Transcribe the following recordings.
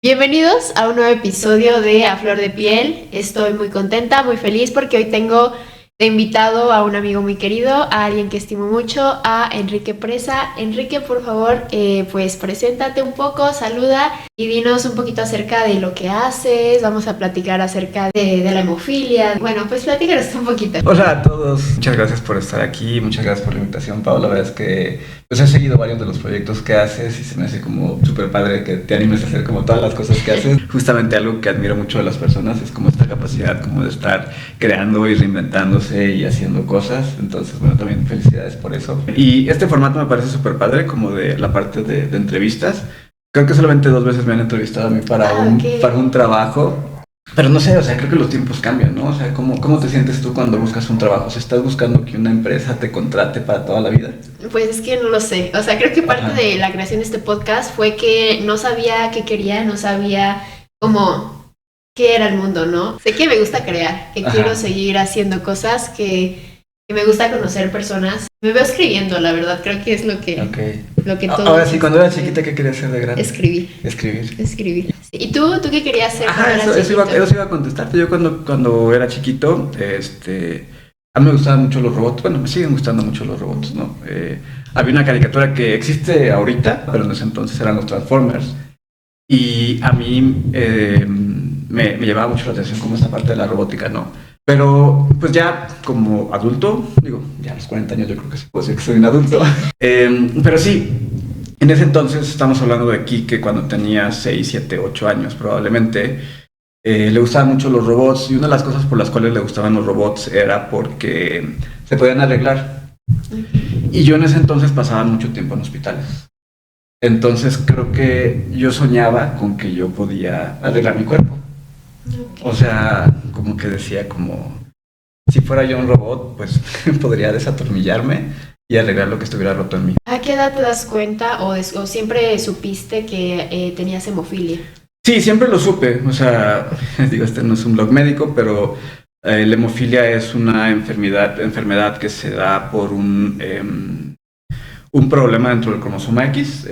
Bienvenidos a un nuevo episodio de A Flor de Piel. Estoy muy contenta, muy feliz porque hoy tengo de invitado a un amigo muy querido, a alguien que estimo mucho, a Enrique Presa. Enrique, por favor, pues preséntate un poco, saluda y dinos un poquito acerca de lo que haces. Vamos a platicar acerca de la hemofilia. Bueno, pues platícanos un poquito. Hola a todos, muchas gracias por estar aquí, muchas gracias por la invitación, Pablo. La verdad es que pues he seguido varios de los proyectos que haces y se me hace como súper padre que te animes a hacer como todas las cosas que haces. Justamente algo que admiro mucho de las personas es como esta capacidad como de estar creando y reinventándose y haciendo cosas. Entonces, bueno, también felicidades por eso. Y este formato me parece súper padre, como de la parte de entrevistas. Creo que solamente 2 veces me han entrevistado a mí para un trabajo. Pero no sé, o sea, creo que los tiempos cambian, ¿no? O sea, ¿cómo te sientes tú cuando buscas un trabajo? O sea, ¿estás buscando que una empresa te contrate para toda la vida? Pues es que no lo sé. O sea, creo que parte Ajá. de la creación de este podcast fue que no sabía qué quería, no sabía cómo qué era el mundo, ¿no? Sé que me gusta crear, que Ajá. quiero seguir haciendo cosas, que me gusta conocer personas. Me veo escribiendo, la verdad, creo que es lo que todo Ahora sí, cuando era chiquita, ¿qué querías ser de grande? escribir. Escribir. Escribir. Sí. ¿Y tú qué querías hacer Ajá, cuando eras chiquito? eso iba a contestarte. Yo cuando era chiquito, a mí me gustaban mucho los robots. Bueno, me siguen gustando mucho los robots, ¿no? Había una caricatura que existe ahorita, pero en ese entonces eran los Transformers. Y a mí me llamaba mucho la atención como esta parte de la robótica, ¿no? Pero pues ya como adulto, digo, ya a los 40 años yo creo que se puede decir que soy un adulto. Pero sí, en ese entonces estamos hablando de aquí que cuando tenía 6 7 8 años probablemente, le gustaban mucho los robots y una de las cosas por las cuales le gustaban los robots era porque se podían arreglar. Y yo en ese entonces pasaba mucho tiempo en hospitales. Entonces creo que yo soñaba con que yo podía arreglar mi cuerpo. O sea, como que decía como, si fuera yo un robot, pues podría desatornillarme y arreglar lo que estuviera roto en mí. ¿A qué edad te das cuenta o siempre supiste que tenías hemofilia? Sí, siempre lo supe. O sea, digo, este no es un blog médico, pero la hemofilia es una enfermedad que se da por un problema dentro del cromosoma X.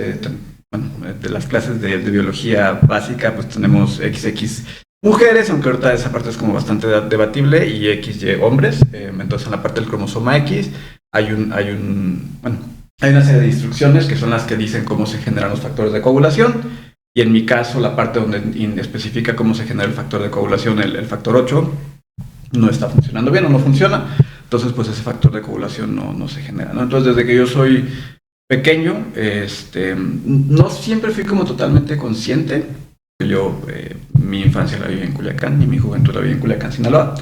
Bueno, de las clases de biología básica, pues tenemos XX mujeres, aunque ahorita esa parte es como bastante debatible, y XY hombres. Entonces, en la parte del cromosoma X bueno, hay una serie de instrucciones que son las que dicen cómo se generan los factores de coagulación. Y en mi caso, la parte donde especifica cómo se genera el factor de coagulación, el factor 8, no está funcionando bien o no funciona. Entonces, pues ese factor de coagulación no se genera, ¿no? Entonces, desde que yo soy pequeño, no siempre fui como totalmente consciente. Mi infancia la viví en Culiacán y mi juventud la viví en Culiacán, Sinaloa.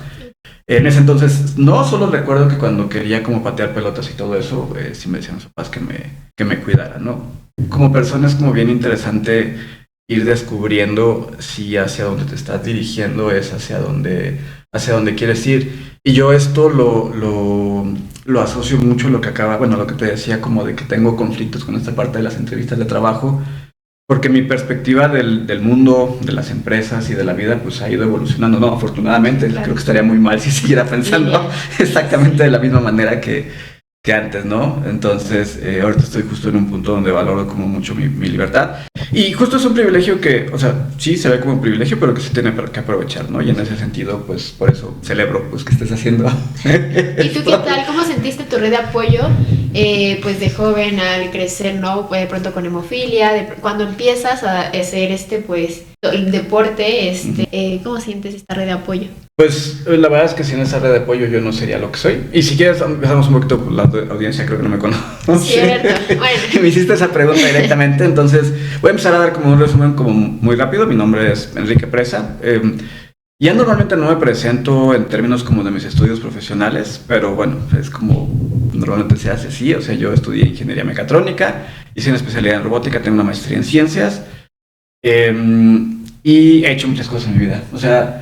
En ese entonces, no solo recuerdo que cuando quería como patear pelotas y todo eso, sí me decían mis papás que me cuidara, ¿no? Como persona es como bien interesante ir descubriendo si hacia donde te estás dirigiendo es hacia donde quieres ir. Y yo esto lo asocio mucho a lo que lo que te decía, como de que tengo conflictos con esta parte de las entrevistas de trabajo, porque mi perspectiva del mundo, de las empresas y de la vida, pues ha ido evolucionando, ¿no? Afortunadamente, Claro. creo que estaría muy mal si siguiera pensando exactamente de la misma manera que antes, ¿no? Entonces, ahorita estoy justo en un punto donde valoro como mucho mi libertad. Y justo es un privilegio que, o sea, sí se ve como un privilegio, pero que se tiene que aprovechar, ¿no? Y en ese sentido, pues, por eso celebro, pues, que estés haciendo. ¿Y tú qué tal? ¿Cómo sentiste tu red de apoyo, pues de joven al crecer, ¿no? Pues de pronto con hemofilia, cuando empiezas a hacer pues, el deporte, ¿cómo sientes esta red de apoyo? Pues la verdad es que sin esa red de apoyo yo no sería lo que soy. Y si quieres empezamos un poquito, pues, la audiencia creo que no me conoce. Cierto, bueno. Me hiciste esa pregunta directamente, entonces voy a empezar a dar como un resumen como muy rápido. Mi nombre es Enrique Presa. Ya normalmente no me presento en términos como de mis estudios profesionales, pero bueno, es como normalmente se hace así. O sea, yo estudié ingeniería mecatrónica, hice una especialidad en robótica, tengo una maestría en ciencias, y he hecho muchas cosas en mi vida. O sea,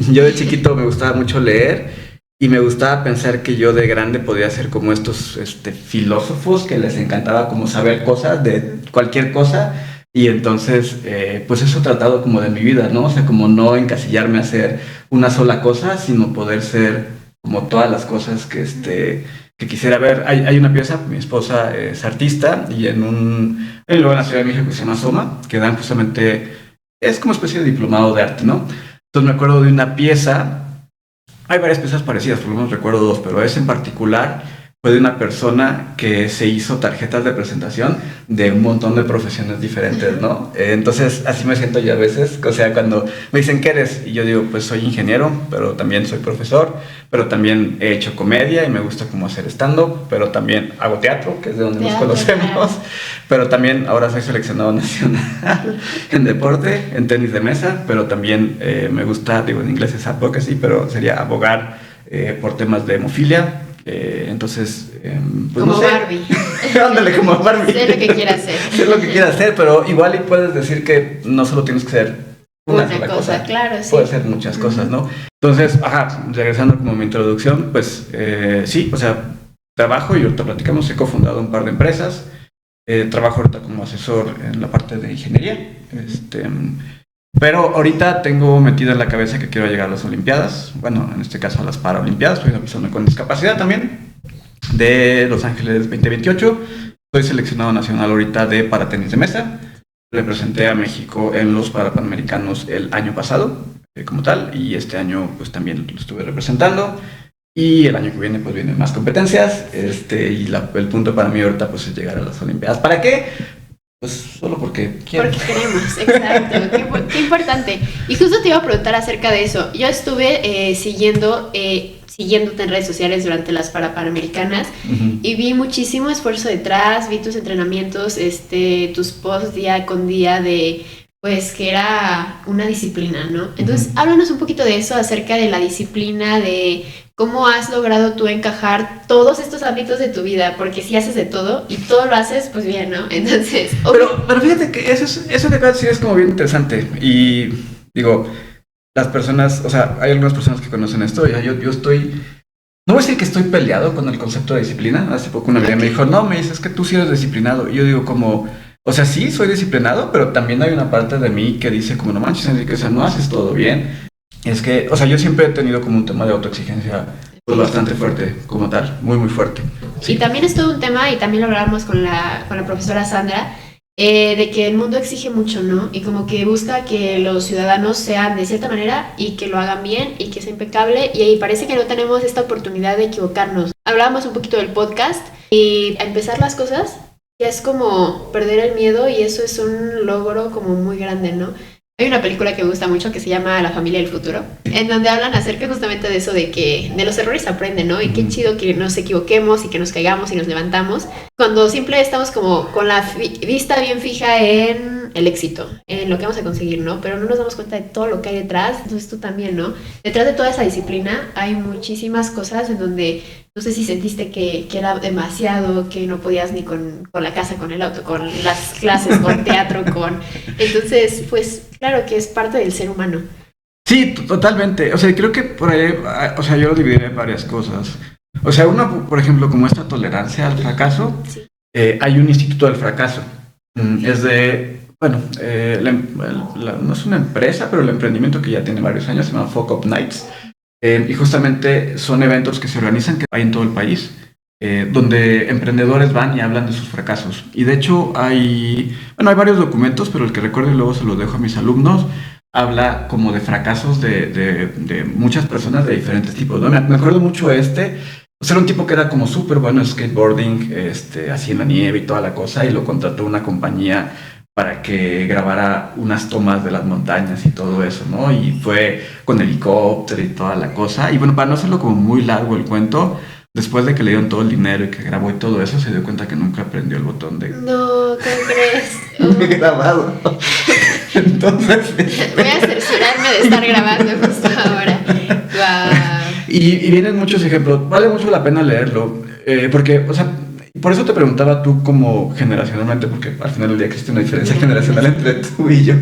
yo de chiquito me gustaba mucho leer y me gustaba pensar que yo de grande podía ser como estos filósofos que les encantaba como saber cosas de cualquier cosa. Y entonces, pues eso he tratado como de mi vida, ¿no? O sea, como no encasillarme a hacer una sola cosa, sino poder ser como todas las cosas que quisiera ver. Hay una pieza, mi esposa es artista, y en un lugar en la Ciudad de México que se llama Soma, que dan justamente es como especie de diplomado de arte, ¿no? Entonces me acuerdo de una pieza, hay varias piezas parecidas, por lo menos recuerdo dos, pero esa en particular fue de una persona que se hizo tarjetas de presentación de un montón de profesiones diferentes, ¿no? Entonces, así me siento yo a veces, o sea, cuando me dicen, ¿qué eres? Y yo digo, pues soy ingeniero, pero también soy profesor, pero también he hecho comedia y me gusta como hacer stand-up, pero también hago teatro, que es de donde nos conocemos, pero también ahora soy seleccionado nacional en deporte, en tenis de mesa, pero también me gusta, digo, en inglés es advocacy, pero sería abogar por temas de hemofilia. Entonces, pues como no sé. Barbie. Ándale, como Barbie. Sé lo que quiera hacer. Sé lo que quiera hacer, pero igual y puedes decir que no solo tienes que ser una sola cosa. Claro, sí. Puedes ser muchas cosas, ¿no? Entonces, regresando como a mi introducción, pues sí, o sea, trabajo y ahorita platicamos, he cofundado un par de empresas. Trabajo ahorita como asesor en la parte de ingeniería. Pero ahorita tengo metido en la cabeza que quiero llegar a las Olimpiadas, bueno, en este caso a las Paralimpiadas, soy una persona con discapacidad también, de Los Ángeles 2028, soy seleccionado nacional ahorita de para tenis de mesa, representé a México en los Parapanamericanos el año pasado, como tal, y este año pues también lo estuve representando, y el año que viene pues vienen más competencias, y el punto para mí ahorita pues es llegar a las Olimpiadas. ¿Para qué? Pues solo porque quiero. Porque queremos, exacto. Qué importante. Y justo te iba a preguntar acerca de eso. Yo estuve siguiéndote en redes sociales durante las Panamericanas y vi muchísimo esfuerzo detrás, vi tus entrenamientos, tus posts día con día de, pues, que era una disciplina, ¿no? Entonces, háblanos un poquito de eso, acerca de la disciplina, de cómo has logrado tú encajar todos estos ámbitos de tu vida, porque si haces de todo y todo lo haces, pues bien, ¿no? Entonces... Pero fíjate que eso que acabas de decir es como bien interesante y digo, las personas, o sea, hay algunas personas que conocen esto, yo estoy, no voy a decir que estoy peleado con el concepto de disciplina, hace poco una amiga me dijo, no, me dice, es que tú sí eres disciplinado, y yo digo como... O sea, sí, soy disciplinado, pero también hay una parte de mí que dice como, no manches, Enrique, o sea, no haces todo bien. Es que, o sea, yo siempre he tenido como un tema de autoexigencia pues, bastante fuerte, como tal, muy, muy fuerte. Sí. Y también es todo un tema, y también lo hablábamos con la profesora Sandra, de que el mundo exige mucho, ¿no? Y como que busca que los ciudadanos sean de cierta manera y que lo hagan bien y que sea impecable, y ahí parece que no tenemos esta oportunidad de equivocarnos. Hablábamos un poquito del podcast y a empezar las cosas ya es como perder el miedo, y eso es un logro como muy grande, ¿no? Hay una película que me gusta mucho que se llama La familia del futuro, en donde hablan acerca justamente de eso, de que de los errores se aprende, ¿no? Y qué chido que nos equivoquemos y que nos caigamos y nos levantamos, cuando siempre estamos como con la vista bien fija en el éxito, en lo que vamos a conseguir, ¿no? Pero no nos damos cuenta de todo lo que hay detrás. Entonces tú también, ¿no? Detrás de toda esa disciplina hay muchísimas cosas en donde no sé si sentiste que era demasiado, que no podías ni con la casa, con el auto, con las clases, con teatro, Entonces, pues, claro que es parte del ser humano. Sí, totalmente. O sea, creo que por ahí, o sea, yo lo dividiré en varias cosas. O sea, una, por ejemplo, como esta tolerancia al fracaso, Sí. Hay un instituto del fracaso. Es de, bueno, no es una empresa, pero el emprendimiento que ya tiene varios años se llama Fuck Up Nights. Y justamente son eventos que se organizan, que hay en todo el país, donde emprendedores van y hablan de sus fracasos. Y de hecho hay varios documentos, pero el que recuerdo y luego se los dejo a mis alumnos, habla como de fracasos de muchas personas de diferentes tipos, ¿no? Me acuerdo mucho era un tipo que era como súper bueno en skateboarding, así en la nieve y toda la cosa, y lo contrató una compañía para que grabara unas tomas de las montañas y todo eso, ¿no? Y fue con helicóptero y toda la cosa. Y bueno, para no hacerlo como muy largo el cuento, después de que le dieron todo el dinero y que grabó y todo eso, se dio cuenta que nunca aprendió el botón de... No, ¿qué crees? de grabado. Entonces... Voy a cerciorarme de estar grabando justo ahora. Wow. Y vienen muchos ejemplos. Vale mucho la pena leerlo. Porque, o sea... Por eso te preguntaba tú como generacionalmente, porque al final del día existe una diferencia generacional entre tú y yo.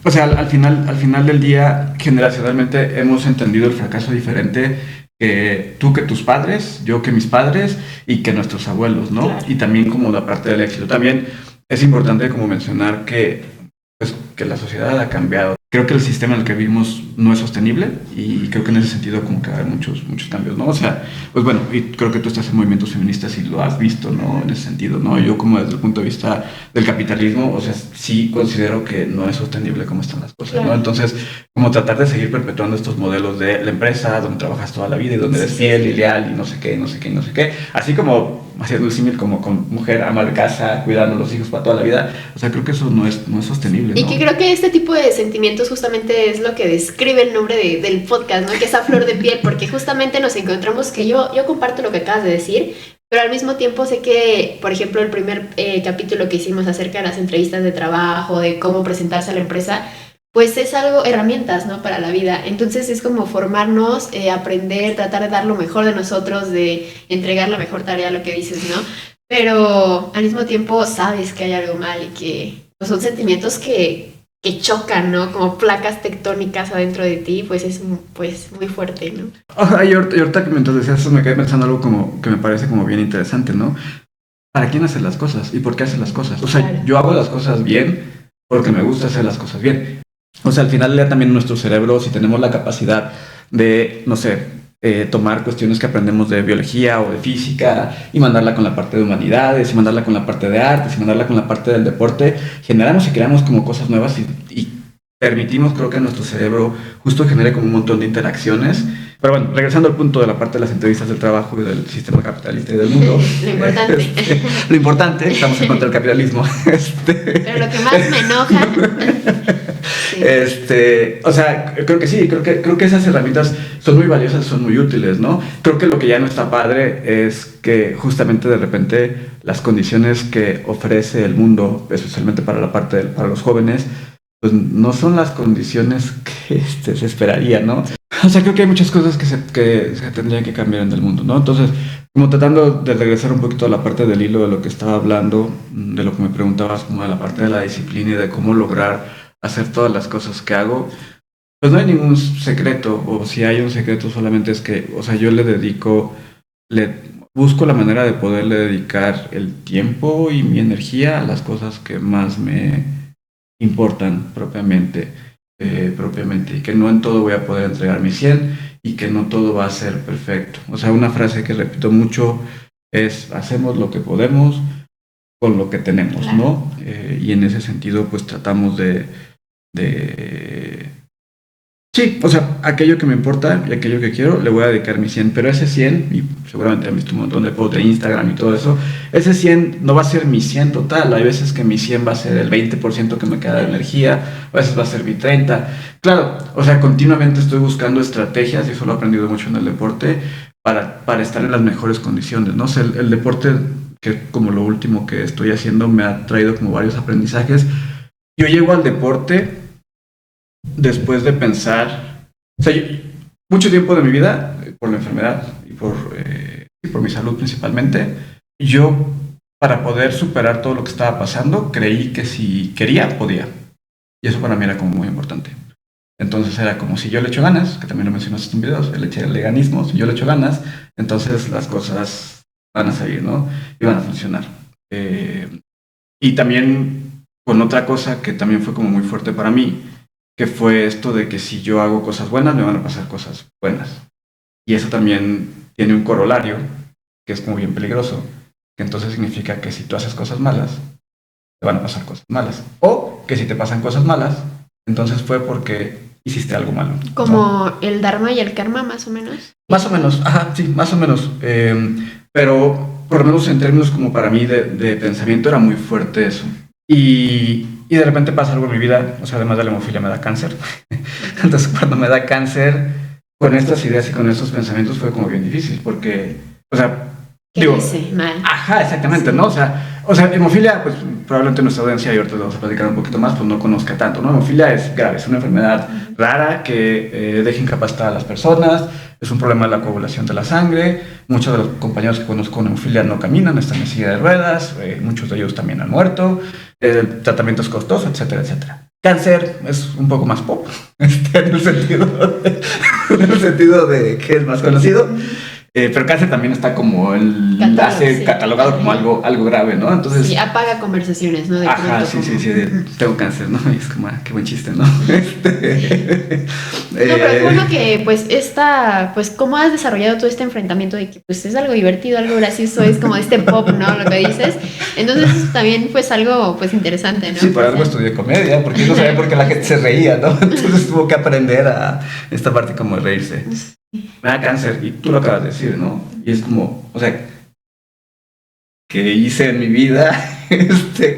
O sea, al final del día, generacionalmente hemos entendido el fracaso diferente que tú, que tus padres, yo que mis padres y que nuestros abuelos, ¿no? Claro. Y también como la parte del éxito. También es importante como mencionar que la sociedad ha cambiado. creo que el sistema en el que vivimos no es sostenible y creo que en ese sentido como que hay muchos cambios, ¿no? O sea, pues bueno, y creo que tú estás en movimientos feministas y lo has visto, ¿no? En ese sentido, ¿no? Yo como desde el punto de vista del capitalismo, o sea, sí considero que no es sostenible cómo están las cosas, ¿no? Entonces, como tratar de seguir perpetuando estos modelos de la empresa donde trabajas toda la vida y donde eres fiel y leal y no sé qué, y no sé qué, y no sé qué, así como haciendo el símil como con mujer ama de casa, cuidando a los hijos para toda la vida, o sea, creo que eso no es sostenible, ¿no? Y que creo que este tipo de sentimientos justamente es lo que describe el nombre del podcast, ¿no? Que es a flor de piel, porque justamente nos encontramos que yo comparto lo que acabas de decir, pero al mismo tiempo sé que, por ejemplo, el primer capítulo que hicimos acerca de las entrevistas de trabajo, de cómo presentarse a la empresa, pues es algo, herramientas, ¿no? Para la vida. Entonces es como formarnos, aprender, tratar de dar lo mejor de nosotros, de entregar la mejor tarea, lo que dices, ¿no? Pero al mismo tiempo sabes que hay algo mal y que pues, son sentimientos que chocan, ¿no? Como placas tectónicas adentro de ti, pues es pues, muy fuerte, ¿no? Y ahorita que mientras decías eso me quedé pensando algo como que me parece como bien interesante, ¿no? ¿Para quién haces las cosas? ¿Y por qué haces las cosas? O sea, claro. Yo hago las cosas bien porque me gusta hacer las cosas bien. O sea, al final ya también nuestro cerebro, si tenemos la capacidad de, no sé, tomar cuestiones que aprendemos de biología o de física y mandarla con la parte de humanidades y mandarla con la parte de artes y mandarla con la parte del deporte, generamos y creamos como cosas nuevas y permitimos, creo que nuestro cerebro justo genere como un montón de interacciones. Pero bueno, regresando al punto de la parte de las entrevistas del trabajo y del sistema capitalista y del mundo. Lo importante. Lo importante, estamos en contra del capitalismo. Pero lo que más me enoja. Sí. O sea, creo que sí, creo que esas herramientas son muy valiosas, son muy útiles, ¿no? Creo que lo que ya no está padre es que justamente de repente las condiciones que ofrece el mundo, especialmente para la parte para los jóvenes, pues no son las condiciones que se esperaría, ¿no? O sea, creo que hay muchas cosas que se tendrían que cambiar en el mundo, ¿no? Entonces, como tratando de regresar un poquito a la parte del hilo de lo que estaba hablando, de lo que me preguntabas, como de la parte de la disciplina y de cómo lograr hacer todas las cosas que hago, pues no hay ningún secreto, o si hay un secreto solamente es que, o sea, yo busco la manera de poderle dedicar el tiempo y mi energía a las cosas que más me importan propiamente, y que no en todo voy a poder entregar mi 100 y que no todo va a ser perfecto. O sea, una frase que repito mucho es: hacemos lo que podemos con lo que tenemos, claro. ¿No? Y en ese sentido, pues tratamos de sí, o sea, aquello que me importa y aquello que quiero, le voy a dedicar mi 100, pero ese 100, y seguramente han visto un montón de posts de Instagram y todo eso, ese 100 no va a ser mi 100 total, hay veces que mi 100 va a ser el 20% que me queda de energía, a veces va a ser mi 30%, claro, o sea, continuamente estoy buscando estrategias, y eso lo he aprendido mucho en el deporte, para estar en las mejores condiciones, ¿no? O sea, el deporte, que como lo último que estoy haciendo, me ha traído como varios aprendizajes. Yo llego al deporte después de pensar, o sea, mucho tiempo de mi vida, por la enfermedad y por mi salud principalmente, yo, para poder superar todo lo que estaba pasando, creí que si quería, podía. Y eso para mí era como muy importante. Entonces era como, si yo le echo ganas, que también lo mencionaste en videos, el leganismo, si yo le echo ganas, entonces las cosas van a salir, ¿no? Y van a funcionar. Y también, con otra cosa que también fue como muy fuerte para mí, que fue esto de que si yo hago cosas buenas, me van a pasar cosas buenas. Y eso también tiene un corolario, que es como bien peligroso, que entonces significa que si tú haces cosas malas, te van a pasar cosas malas. O que si te pasan cosas malas, entonces fue porque hiciste algo malo. Como, ¿no? El dharma y el karma, más o menos. Más o menos, ajá, sí, más o menos. Pero por lo menos en términos como para mí de pensamiento era muy fuerte eso. Y de repente pasa algo en mi vida, o sea, además de la hemofilia me da cáncer. Entonces cuando me da cáncer, con estas ideas y con estos pensamientos fue como bien difícil, porque, o sea, digo, mal. Ajá, exactamente, sí. ¿No? O sea, hemofilia, pues probablemente nuestra audiencia, y ahorita lo vamos a platicar un poquito más, pues no conozca tanto, ¿no? Hemofilia es grave, es una enfermedad rara que deja incapacitadas a las personas, es un problema de la coagulación de la sangre, muchos de los compañeros que conozco con hemofilia no caminan, están en silla de ruedas, muchos de ellos también han muerto, el tratamiento es costoso, etcétera, etcétera. Cáncer es un poco más pop, en el sentido de que es más conocido. Pero cáncer también está como catalogado sí. como algo grave, ¿no? Entonces... Sí, apaga conversaciones, ¿no? De Ajá, pronto sí, como... sí, sí, tengo cáncer, ¿no? Y es como, qué buen chiste, ¿no? No, pero es bueno que, pues, pues, cómo has desarrollado todo este enfrentamiento de que, pues, es algo divertido, algo gracioso, es como este pop, ¿no? Lo que dices. Entonces, eso también, pues, algo, pues, interesante, ¿no? Sí, por algo estudié comedia, porque no sabía por qué la gente se reía, ¿no? Entonces tuvo que aprender a esta parte como de reírse. Me da cáncer, y tú lo acabas de decir, ¿no? Y es como, o sea, que hice en mi vida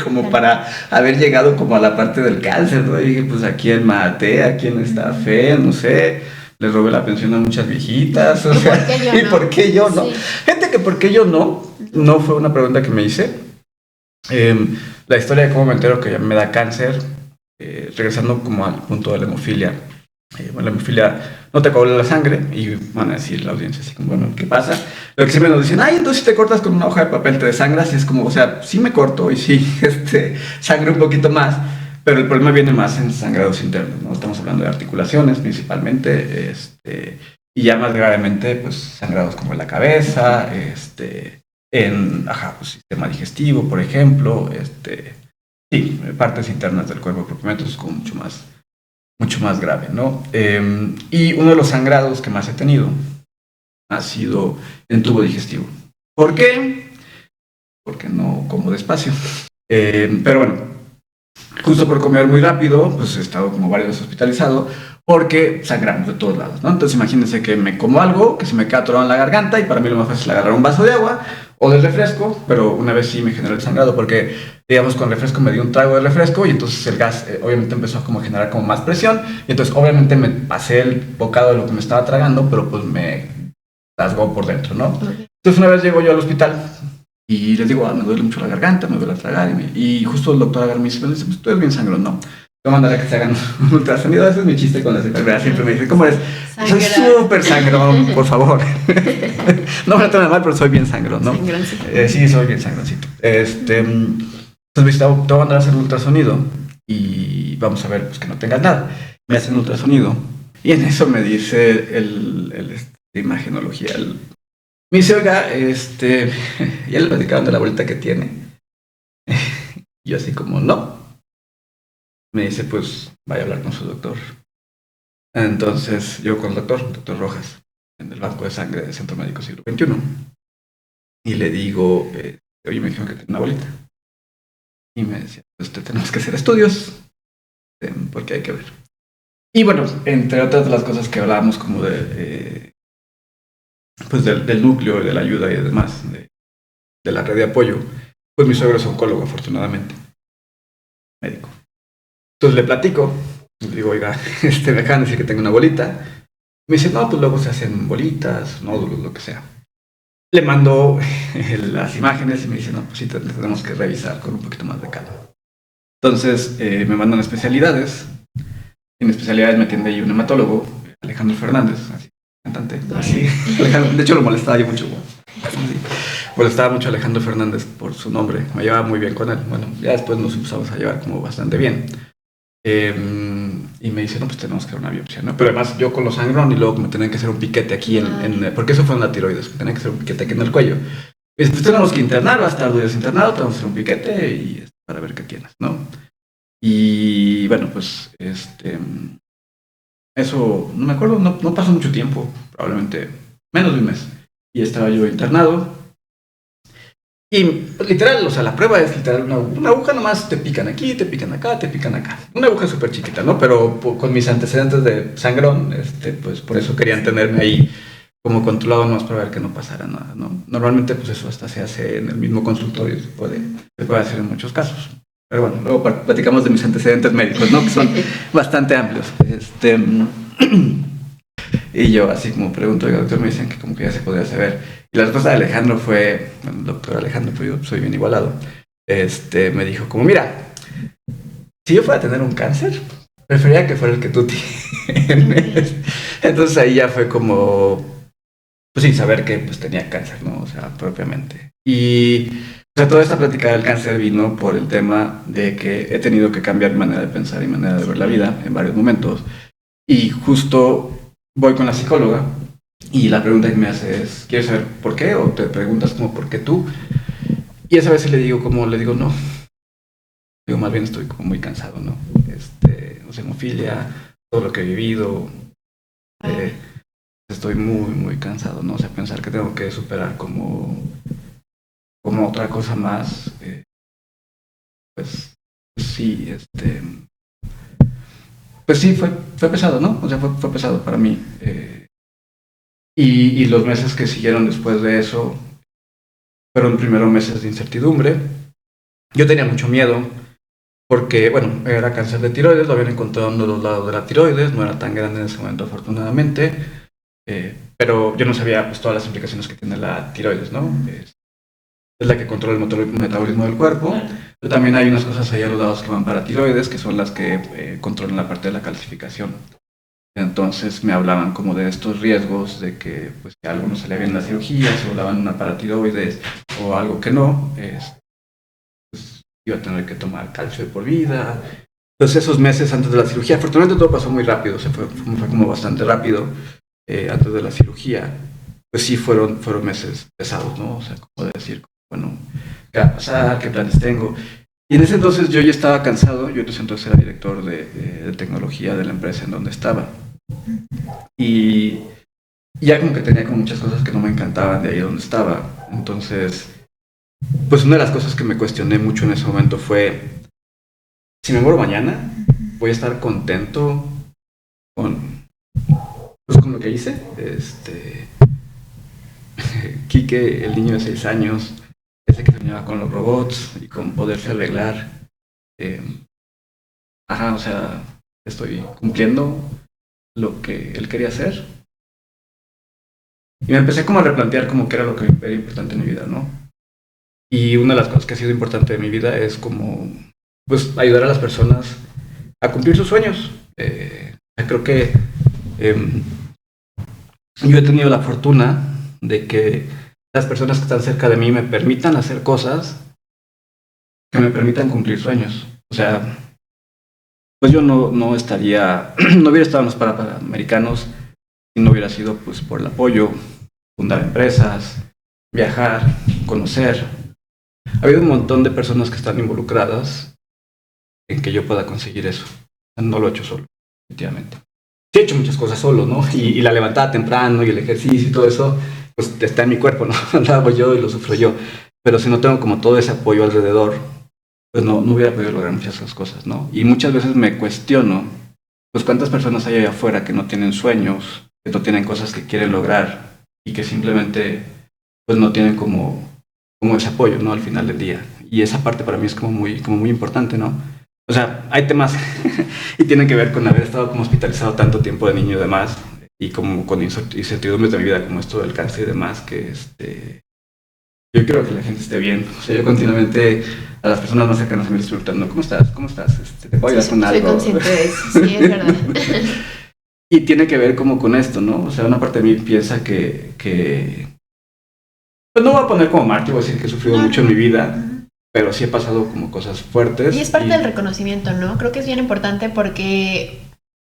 como para haber llegado como a la parte del cáncer, ¿no? Y dije, pues a quién maté, a quién está feo, no sé, le robé la pensión a muchas viejitas, o sea, ¿y por qué yo no? Sí. Gente que por qué yo no fue una pregunta que me hice. La historia de cómo me entero que ya me da cáncer, regresando como al punto de la hemofilia. Bueno, la hemofilia no te coagula la sangre y van a decir la audiencia así como, bueno, ¿qué pasa? Lo que siempre nos dicen, ay, entonces si te cortas con una hoja de papel te desangras, y es como, o sea, sí me corto y sí sangre un poquito más, pero el problema viene más en sangrados internos, ¿no? Estamos hablando de articulaciones principalmente, y ya más gravemente, pues sangrados como en la cabeza, pues, sistema digestivo, por ejemplo, sí, partes internas del cuerpo propiamente, es como mucho más grave, ¿no? Y uno de los sangrados que más he tenido ha sido en tubo digestivo. ¿Por qué? Porque no como despacio. Pero bueno, justo por comer muy rápido, pues he estado como varias veces hospitalizado porque sangramos de todos lados, ¿no? Entonces imagínense que me como algo, que se me queda atorado en la garganta y para mí lo más fácil es agarrar un vaso de agua o del refresco, pero una vez sí me generó el sangrado porque, digamos, con refresco me di un trago de refresco y entonces el gas obviamente empezó a como generar como más presión y entonces obviamente me pasé el bocado de lo que me estaba tragando, pero pues me rasgó por dentro, ¿no? Okay. Entonces una vez llego yo al hospital y les digo, me duele mucho la garganta, me duele a tragar y justo el doctor agarra me dice, pues tú eres bien sangrón, ¿no? Yo mandaré a que se hagan un ultrasonido. Ese es mi chiste con las enfermeras. Siempre me dicen, ¿cómo eres? Soy súper sangrón, por favor. No me lo tomen mal, pero soy bien sangrón, ¿no? Sí, soy bien sangroncito. Entonces me dice, te voy a mandar a hacer un ultrasonido y vamos a ver pues, que no tengas nada. Me hacen un ultrasonido y en eso me dice de imagenología. Me dice, oiga, ya le platicaron de la bolita que tiene. Yo así como, no. Me dice, pues, vaya a hablar con su doctor. Entonces, yo con el doctor Rojas, en el banco de sangre del Centro Médico Siglo XXI, y le digo, oye, me dijeron que tiene una bolita. Y me decía, pues, tenemos que hacer estudios, porque hay que ver. Y bueno, entre otras de las cosas que hablábamos como pues del núcleo, de la ayuda y demás, de la red de apoyo, pues mi suegro es oncólogo, afortunadamente, médico. Entonces le platico, le digo, oiga, me acaban de decir que tengo una bolita. Me dice, no, pues luego se hacen bolitas, nódulos, lo que sea. Le mando las imágenes y me dice, no, pues sí, tenemos que revisar con un poquito más de calma. Entonces me mandan especialidades. En especialidades me atiende ahí un hematólogo, Alejandro Fernández, así, cantante. Así. De hecho lo molestaba yo mucho. Molestaba mucho a Alejandro Fernández por su nombre. Me llevaba muy bien con él. Bueno, ya después nos empezamos a llevar como bastante bien. Y me dice, no, pues tenemos que hacer una biopsia, ¿no? Pero además yo con los sangrón y luego me tenían que hacer un piquete aquí porque eso fue una tiroides, me tenían que hacer un piquete aquí en el cuello. Y dice, pues tenemos que internar, vas a estar 2 días internado, te vamos a hacer un piquete y para ver qué tienes, ¿no? Y bueno, pues eso, no me acuerdo, no pasó mucho tiempo, probablemente menos de un mes. Y estaba yo internado. Y pues, literal, o sea, la prueba es literal una aguja nomás, te pican aquí, te pican acá, te pican acá. Una aguja súper chiquita, ¿no? Pero con mis antecedentes de sangrón, pues por eso querían tenerme ahí como controlado nomás para ver que no pasara nada, ¿no? Normalmente pues eso hasta se hace en el mismo consultorio y se puede hacer en muchos casos. Pero bueno, luego platicamos de mis antecedentes médicos, ¿no? Que son bastante amplios. Y yo así como pregunto, y el doctor me dicen que como que ya se podría saber. Y la respuesta de Alejandro fue, bueno, el doctor Alejandro, pues yo soy bien igualado, me dijo como, mira, si yo fuera a tener un cáncer, preferiría que fuera el que tú tienes. Entonces ahí ya fue como, pues sí, saber que pues tenía cáncer, ¿no? O sea, propiamente. Y o sea, toda esta plática del cáncer vino por el tema de que he tenido que cambiar mi manera de pensar y manera de ver la vida en varios momentos. Y justo voy con la psicóloga Y la pregunta que me hace es, ¿quieres saber por qué? O te preguntas como, ¿por qué tú? Y esa vez le digo, no. Digo, más bien estoy como muy cansado, ¿no? O sea, hemofilia, todo lo que he vivido, estoy muy, muy cansado, ¿no? O sea, pensar que tengo que superar como otra cosa más, pues sí, pues sí, fue pesado, ¿no? O sea, fue pesado para mí. Y los meses que siguieron después de eso fueron primero meses de incertidumbre. Yo tenía mucho miedo porque, bueno, era cáncer de tiroides, lo habían encontrado en los lados de la tiroides, no era tan grande en ese momento afortunadamente, pero yo no sabía pues todas las implicaciones que tiene la tiroides, ¿no? Es la que controla el metabolismo del cuerpo, pero también hay unas cosas ahí a los lados que van para tiroides, que son las que controlan la parte de la calcificación. Entonces me hablaban como de estos riesgos, de que pues que algo no salía bien en la cirugía, se volaban una paratiroides o algo que no, pues iba a tener que tomar calcio de por vida. Entonces esos meses antes de la cirugía, afortunadamente todo pasó muy rápido, fue como bastante rápido antes de la cirugía, pues sí fueron meses pesados, ¿no? O sea, como de decir, bueno, ¿qué va a pasar? ¿Qué planes tengo? Y en ese entonces yo ya estaba cansado, yo en ese entonces era director de tecnología de la empresa en donde estaba. Y ya como que tenía como muchas cosas que no me encantaban de ahí donde estaba. Entonces, pues una de las cosas que me cuestioné mucho en ese momento fue, si me muero mañana, voy a estar contento con, pues, con lo que hice. Quique, el niño de 6 años, ese que soñaba con los robots y con poderse arreglar. O sea, estoy cumpliendo lo que él quería hacer. Y me empecé como a replantear como que era lo que era importante en mi vida, ¿no? Y una de las cosas que ha sido importante en mi vida es como, pues, ayudar a las personas a cumplir sus sueños. Creo que yo he tenido la fortuna de que las personas que están cerca de mí me permitan hacer cosas que me permitan cumplir sueños. O sea, pues yo no estaría, no hubiera estado en los Panamericanos si no hubiera sido pues por el apoyo, fundar empresas, viajar, conocer. Ha habido un montón de personas que están involucradas en que yo pueda conseguir eso. No lo he hecho solo, definitivamente. Sí he hecho muchas cosas solo, ¿no? Y la levantada temprano y el ejercicio y todo eso, pues está en mi cuerpo, ¿no? Lo hago yo y lo sufro yo. Pero si no tengo como todo ese apoyo alrededor, pues no hubiera podido lograr muchas de esas cosas, ¿no? Y muchas veces me cuestiono, pues cuántas personas hay allá afuera que no tienen sueños, que no tienen cosas que quieren lograr y que simplemente pues no tienen como ese apoyo, ¿no? Al final del día. Y esa parte para mí es como muy importante, ¿no? O sea, hay temas y tienen que ver con haber estado como hospitalizado tanto tiempo de niño y demás, y como con incertidumbres de mi vida como esto del cáncer y demás, que yo quiero que la gente esté bien. O sea, yo continuamente a las personas más cercanas a mí les estoy preguntando, ¿cómo estás? ¿Cómo estás? ¿Te puedo ayudar con algo? Soy consciente de eso, sí, es verdad. Y tiene que ver como con esto, ¿no? O sea, una parte de mí piensa que pues no voy a poner como mártir, voy a decir que he sufrido mucho en mi vida, pero sí he pasado como cosas fuertes. Y es parte del reconocimiento, ¿no? Creo que es bien importante porque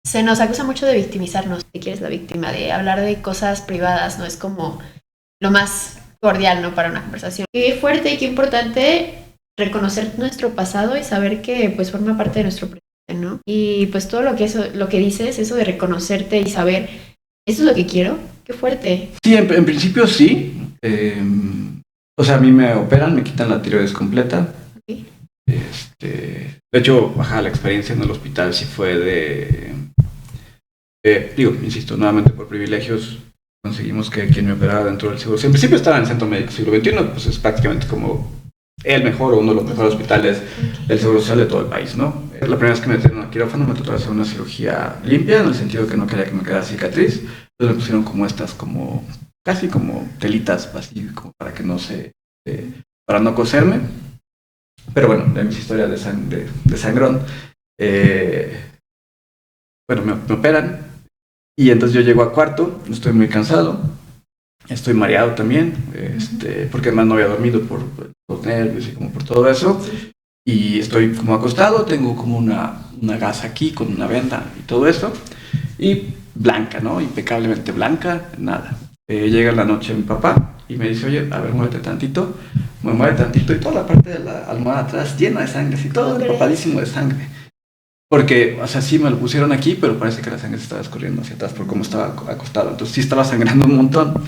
se nos acusa mucho de victimizarnos, si quieres la víctima, de hablar de cosas privadas, ¿no? Es como lo más cordial, ¿no? Para una conversación. Qué fuerte y qué importante reconocer nuestro pasado y saber que pues forma parte de nuestro presente, ¿no? Y pues todo lo que dices, eso de reconocerte y saber, ¿esto es lo que quiero? Qué fuerte. Sí, en principio sí. O sea, a mí me operan, me quitan la tiroides completa. Okay. De hecho, la experiencia en el hospital sí fue insisto, nuevamente por privilegios, conseguimos que quien me operara dentro del seguro. En principio estaba en el Centro Médico Siglo XXI, pues es prácticamente como el mejor o uno de los mejores hospitales del Seguro Social de todo el país, ¿no? La primera vez que me metieron al quirófano me tocó hacer una cirugía limpia, en el sentido que no quería que me quedara cicatriz. Entonces me pusieron como estas, casi como telitas, así como para que para no coserme. Pero bueno, de mis historias de sangrón, bueno, me operan y entonces yo llego a cuarto, estoy muy cansado, estoy mareado también, porque además no había dormido por los nervios y como por todo eso, y estoy como acostado, tengo como una gasa aquí con una venda y todo eso, y blanca, ¿no? Impecablemente blanca, nada. Llega en la noche mi papá y me dice, oye, a ver, muévete tantito. Me mueve tantito y toda la parte de la almohada atrás llena de sangre, así todo empapadísimo de sangre. Porque, o sea, sí me lo pusieron aquí, pero parece que la sangre se estaba escurriendo hacia atrás por cómo estaba acostado. Entonces sí estaba sangrando un montón,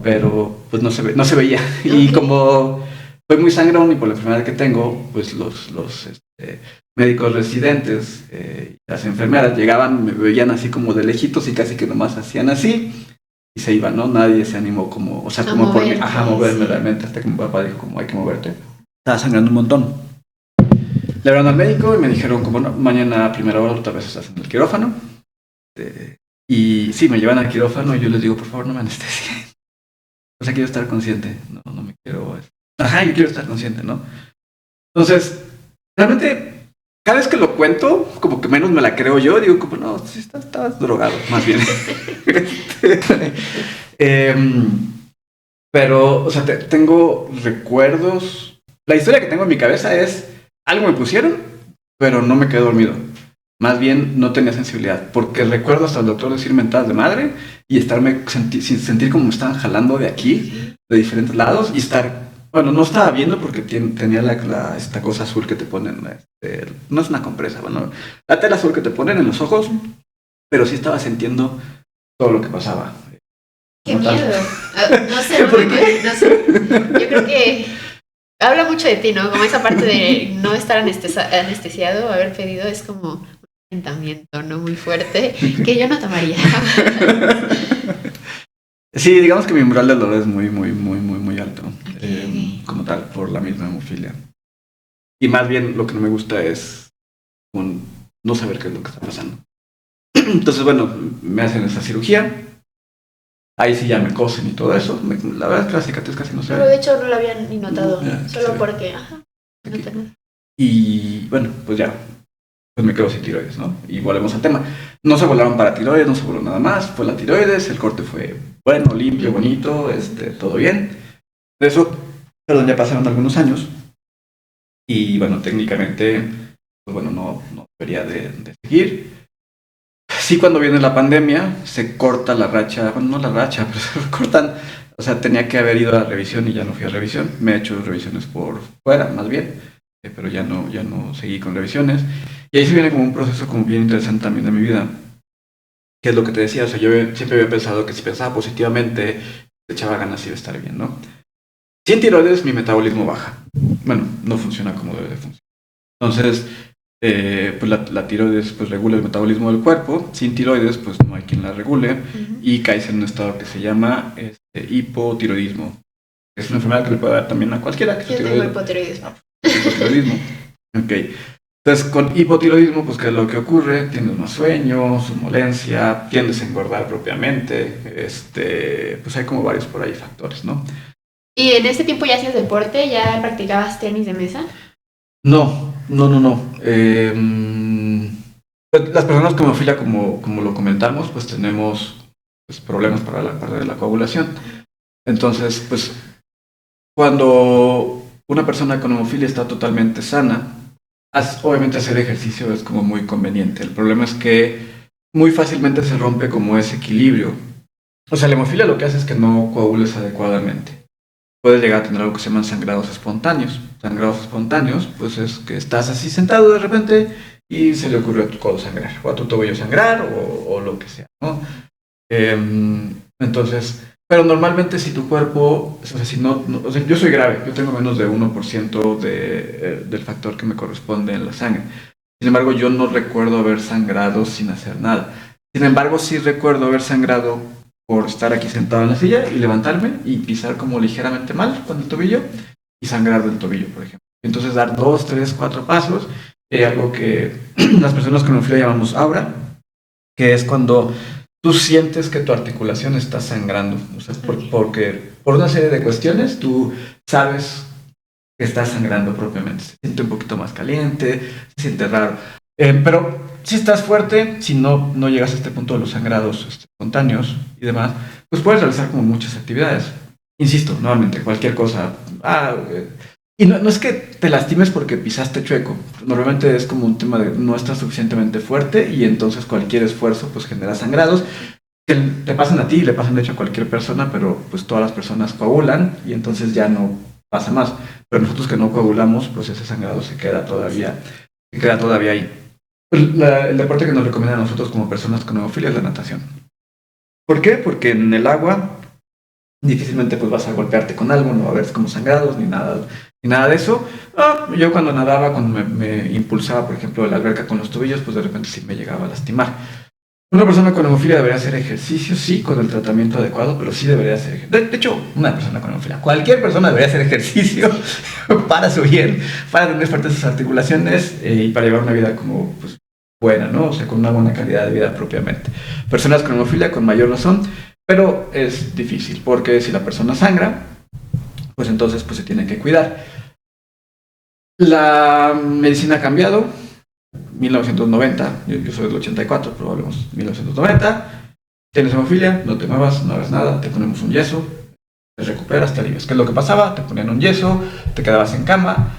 pero pues no se veía. Y como fue muy sangrón y por la enfermedad que tengo, pues los médicos residentes, las enfermeras llegaban, me veían así como de lejitos y casi que nomás hacían así y se iban, ¿no? Nadie se animó como, o sea, como por mí, moverme sí. realmente, hasta que mi papá dijo como hay que moverte. Estaba sangrando un montón. Le hablaron al médico y me dijeron como no, mañana a primera hora otra vez estás en el quirófano. Y sí, me llevan al quirófano y yo les digo, por favor, no me anestesien. O sea, quiero estar consciente. No me quiero... Ajá, yo quiero estar consciente, ¿no? Entonces, realmente, cada vez que lo cuento, como que menos me la creo yo. Digo, como, no, sí, estabas drogado, más bien. Pero, o sea, tengo recuerdos... La historia que tengo en mi cabeza es... Algo me pusieron, pero no me quedé dormido. Más bien no tenía sensibilidad, porque recuerdo hasta el doctor decir mentadas de madre y sentir como me estaban jalando de aquí, de diferentes lados, y estar, bueno, no estaba viendo porque tenía esta cosa azul que te ponen, no es una compresa, bueno, la tela azul que te ponen en los ojos, pero sí estaba sintiendo todo lo que pasaba. ¡Qué miedo! No sé, no sé. Yo creo que habla mucho de ti, ¿no? Como esa parte de no estar anestesiado, haber pedido, es como un calentamiento, ¿no? Muy fuerte, que yo no tomaría. Sí, digamos que mi umbral de dolor es muy alto, Okay. como tal, por la misma hemofilia. Y más bien lo que no me gusta es no saber qué es lo que está pasando. Entonces, bueno, me hacen esta cirugía. Ahí sí ya me cosen y todo eso. La verdad es que la cicatriz casi no se ve. Pero de hecho no lo habían ni notado, solo sí. porque, ajá, no tengo. Y bueno, pues ya, pues me quedo sin tiroides, ¿no? Y volvemos al tema. No se volaron para tiroides, no se voló nada más. Fue la tiroides, el corte fue bueno, limpio, bonito, todo bien. De eso, perdón, ya pasaron algunos años. Y bueno, técnicamente, pues bueno, no debería de seguir. Sí, cuando viene la pandemia, se corta la racha, bueno, no la racha, pero se cortan, o sea, tenía que haber ido a revisión y ya no fui a revisión. Me he hecho revisiones por fuera, más bien, pero ya no seguí con revisiones. Y ahí se viene como un proceso como bien interesante también de mi vida, que es lo que te decía, o sea, yo siempre había pensado que si pensaba positivamente, le echaba ganas y iba a estar bien, ¿no? Sin tiroides, mi metabolismo baja. Bueno, no funciona como debe de funcionar. Entonces, pues la tiroides pues regula el metabolismo del cuerpo. Sin tiroides pues no hay quien la regule y caes en un estado que se llama hipotiroidismo. Es una enfermedad que le puede dar también a cualquiera. Yo tengo hipotiroidismo. Hipotiroidismo. Ok. Entonces con hipotiroidismo pues ¿qué es lo que ocurre? Tienes más sueño, somnolencia, tiendes a engordar propiamente. Pues hay como varios por ahí factores, ¿no? ¿Y en ese tiempo ya hacías deporte? ¿Ya practicabas tenis de mesa? No. Las personas con hemofilia, como lo comentamos, pues tenemos pues, problemas para la parte de la coagulación. Entonces, pues, cuando una persona con hemofilia está totalmente sana, obviamente hacer ejercicio es como muy conveniente. El problema es que muy fácilmente se rompe como ese equilibrio. O sea, la hemofilia lo que hace es que no coagules adecuadamente. Puedes llegar a tener algo que se llaman sangrados espontáneos. Sangrados espontáneos, pues es que estás así sentado de repente y se le ocurrió a tu codo sangrar, o a tu tobillo sangrar, o lo que sea, ¿no? Entonces, pero normalmente si tu cuerpo, o sea, o sea, yo soy grave, yo tengo menos de 1% del factor que me corresponde en la sangre. Sin embargo, yo no recuerdo haber sangrado sin hacer nada. Sin embargo, sí recuerdo haber sangrado por estar aquí sentado en la silla y levantarme y pisar como ligeramente mal con el tobillo y sangrar del tobillo, por ejemplo. Entonces dar 2, 3, 4 pasos, algo que las personas con hemofilia llamamos aura, que es cuando tú sientes que tu articulación está sangrando, o sea, porque por una serie de cuestiones tú sabes que está sangrando propiamente, se siente un poquito más caliente, se siente raro, pero si estás fuerte, si no llegas a este punto de los sangrados espontáneos y demás, pues puedes realizar como muchas actividades. Insisto, nuevamente, cualquier cosa. Y no es que te lastimes porque pisaste chueco. Normalmente es como un tema de no estás suficientemente fuerte y entonces cualquier esfuerzo pues genera sangrados. que te pasan a ti, le pasan de hecho a cualquier persona, pero pues todas las personas coagulan y entonces ya no pasa más. Pero nosotros que no coagulamos, pues ese sangrado se queda todavía ahí. Pues el deporte que nos recomiendan a nosotros como personas con hemofilia es la natación. ¿Por qué? Porque en el agua difícilmente pues vas a golpearte con algo, no va a haber como sangrados ni nada de eso. Yo cuando nadaba, cuando me impulsaba, por ejemplo, de la alberca con los tobillos, pues de repente sí me llegaba a lastimar. Una persona con hemofilia debería hacer ejercicio, sí, con el tratamiento adecuado, pero sí debería hacer ejercicio. De hecho, una persona con hemofilia, cualquier persona debería hacer ejercicio para su bien, para tener fuertes sus articulaciones y para llevar una vida como pues, buena, ¿no? O sea, con una buena calidad de vida propiamente. Personas con hemofilia con mayor razón, pero es difícil, porque si la persona sangra, pues entonces pues se tiene que cuidar. La medicina ha cambiado. 1990, yo soy del 84, pero hablemos 1990, tienes hemofilia, no te muevas, no hagas nada, te ponemos un yeso, te recuperas, te alivias. ¿Qué es lo que pasaba? Te ponían un yeso, te quedabas en cama,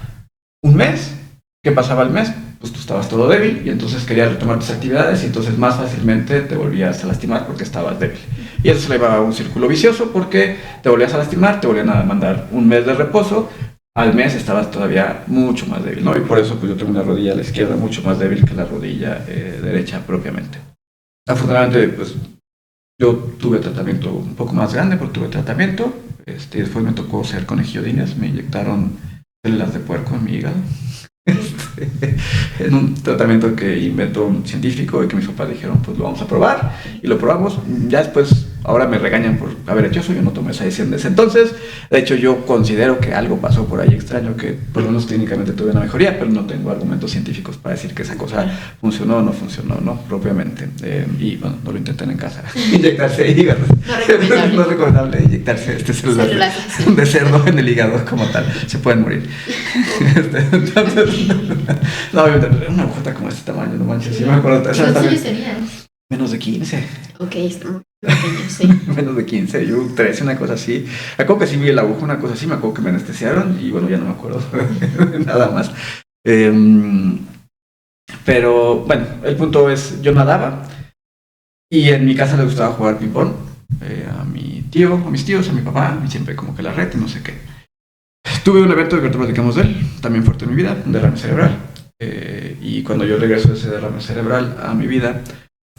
un mes. ¿Qué pasaba al mes? Pues tú estabas todo débil y entonces querías retomar tus actividades y entonces más fácilmente te volvías a lastimar porque estabas débil. Y eso se le iba a un círculo vicioso porque te volvías a lastimar, te volvían a mandar un mes de reposo, al mes estabas todavía mucho más débil, ¿no? Y por eso pues yo tengo una rodilla a la izquierda mucho más débil que la rodilla derecha propiamente. Afortunadamente, pues yo tuve tratamiento un poco más grande porque tuve tratamiento. Después me tocó ser conejillo de indias, me inyectaron células de puerco en mi hígado. En un tratamiento que inventó un científico y que mis papás dijeron, pues lo vamos a probar. Y lo probamos. Ya después, ahora me regañan por haber hecho eso, yo no tomé esa decisión desde entonces. De hecho, yo considero que algo pasó por ahí extraño, que por lo menos clínicamente tuve una mejoría, pero no tengo argumentos científicos para decir que esa cosa funcionó o no funcionó, ¿no? Propiamente. Y bueno, no lo intenten en casa. Inyectarse hígado. No es recomendable inyectarse células de cerdo en el hígado como tal. Se pueden morir. Entonces, no, una agujota como este tamaño, no manches. Sí me acuerdo. ¿Cuántos años tenías? Menos de 15. Ok, está muy pequeño, sí. Menos de 15, yo 13, una cosa así. Me acuerdo que sí vi el aguja, una cosa así, me acuerdo que me anestesiaron y bueno, ya no me acuerdo nada más. Pero bueno, el punto es, yo nadaba y en mi casa le gustaba jugar ping-pong. A mi tío, a mis tíos, a mi papá, y siempre como que la red y no sé qué. Tuve un evento que ahorita platicamos de él, también fuerte en mi vida, un derrame cerebral. Y cuando yo regreso de ese derrame cerebral a mi vida,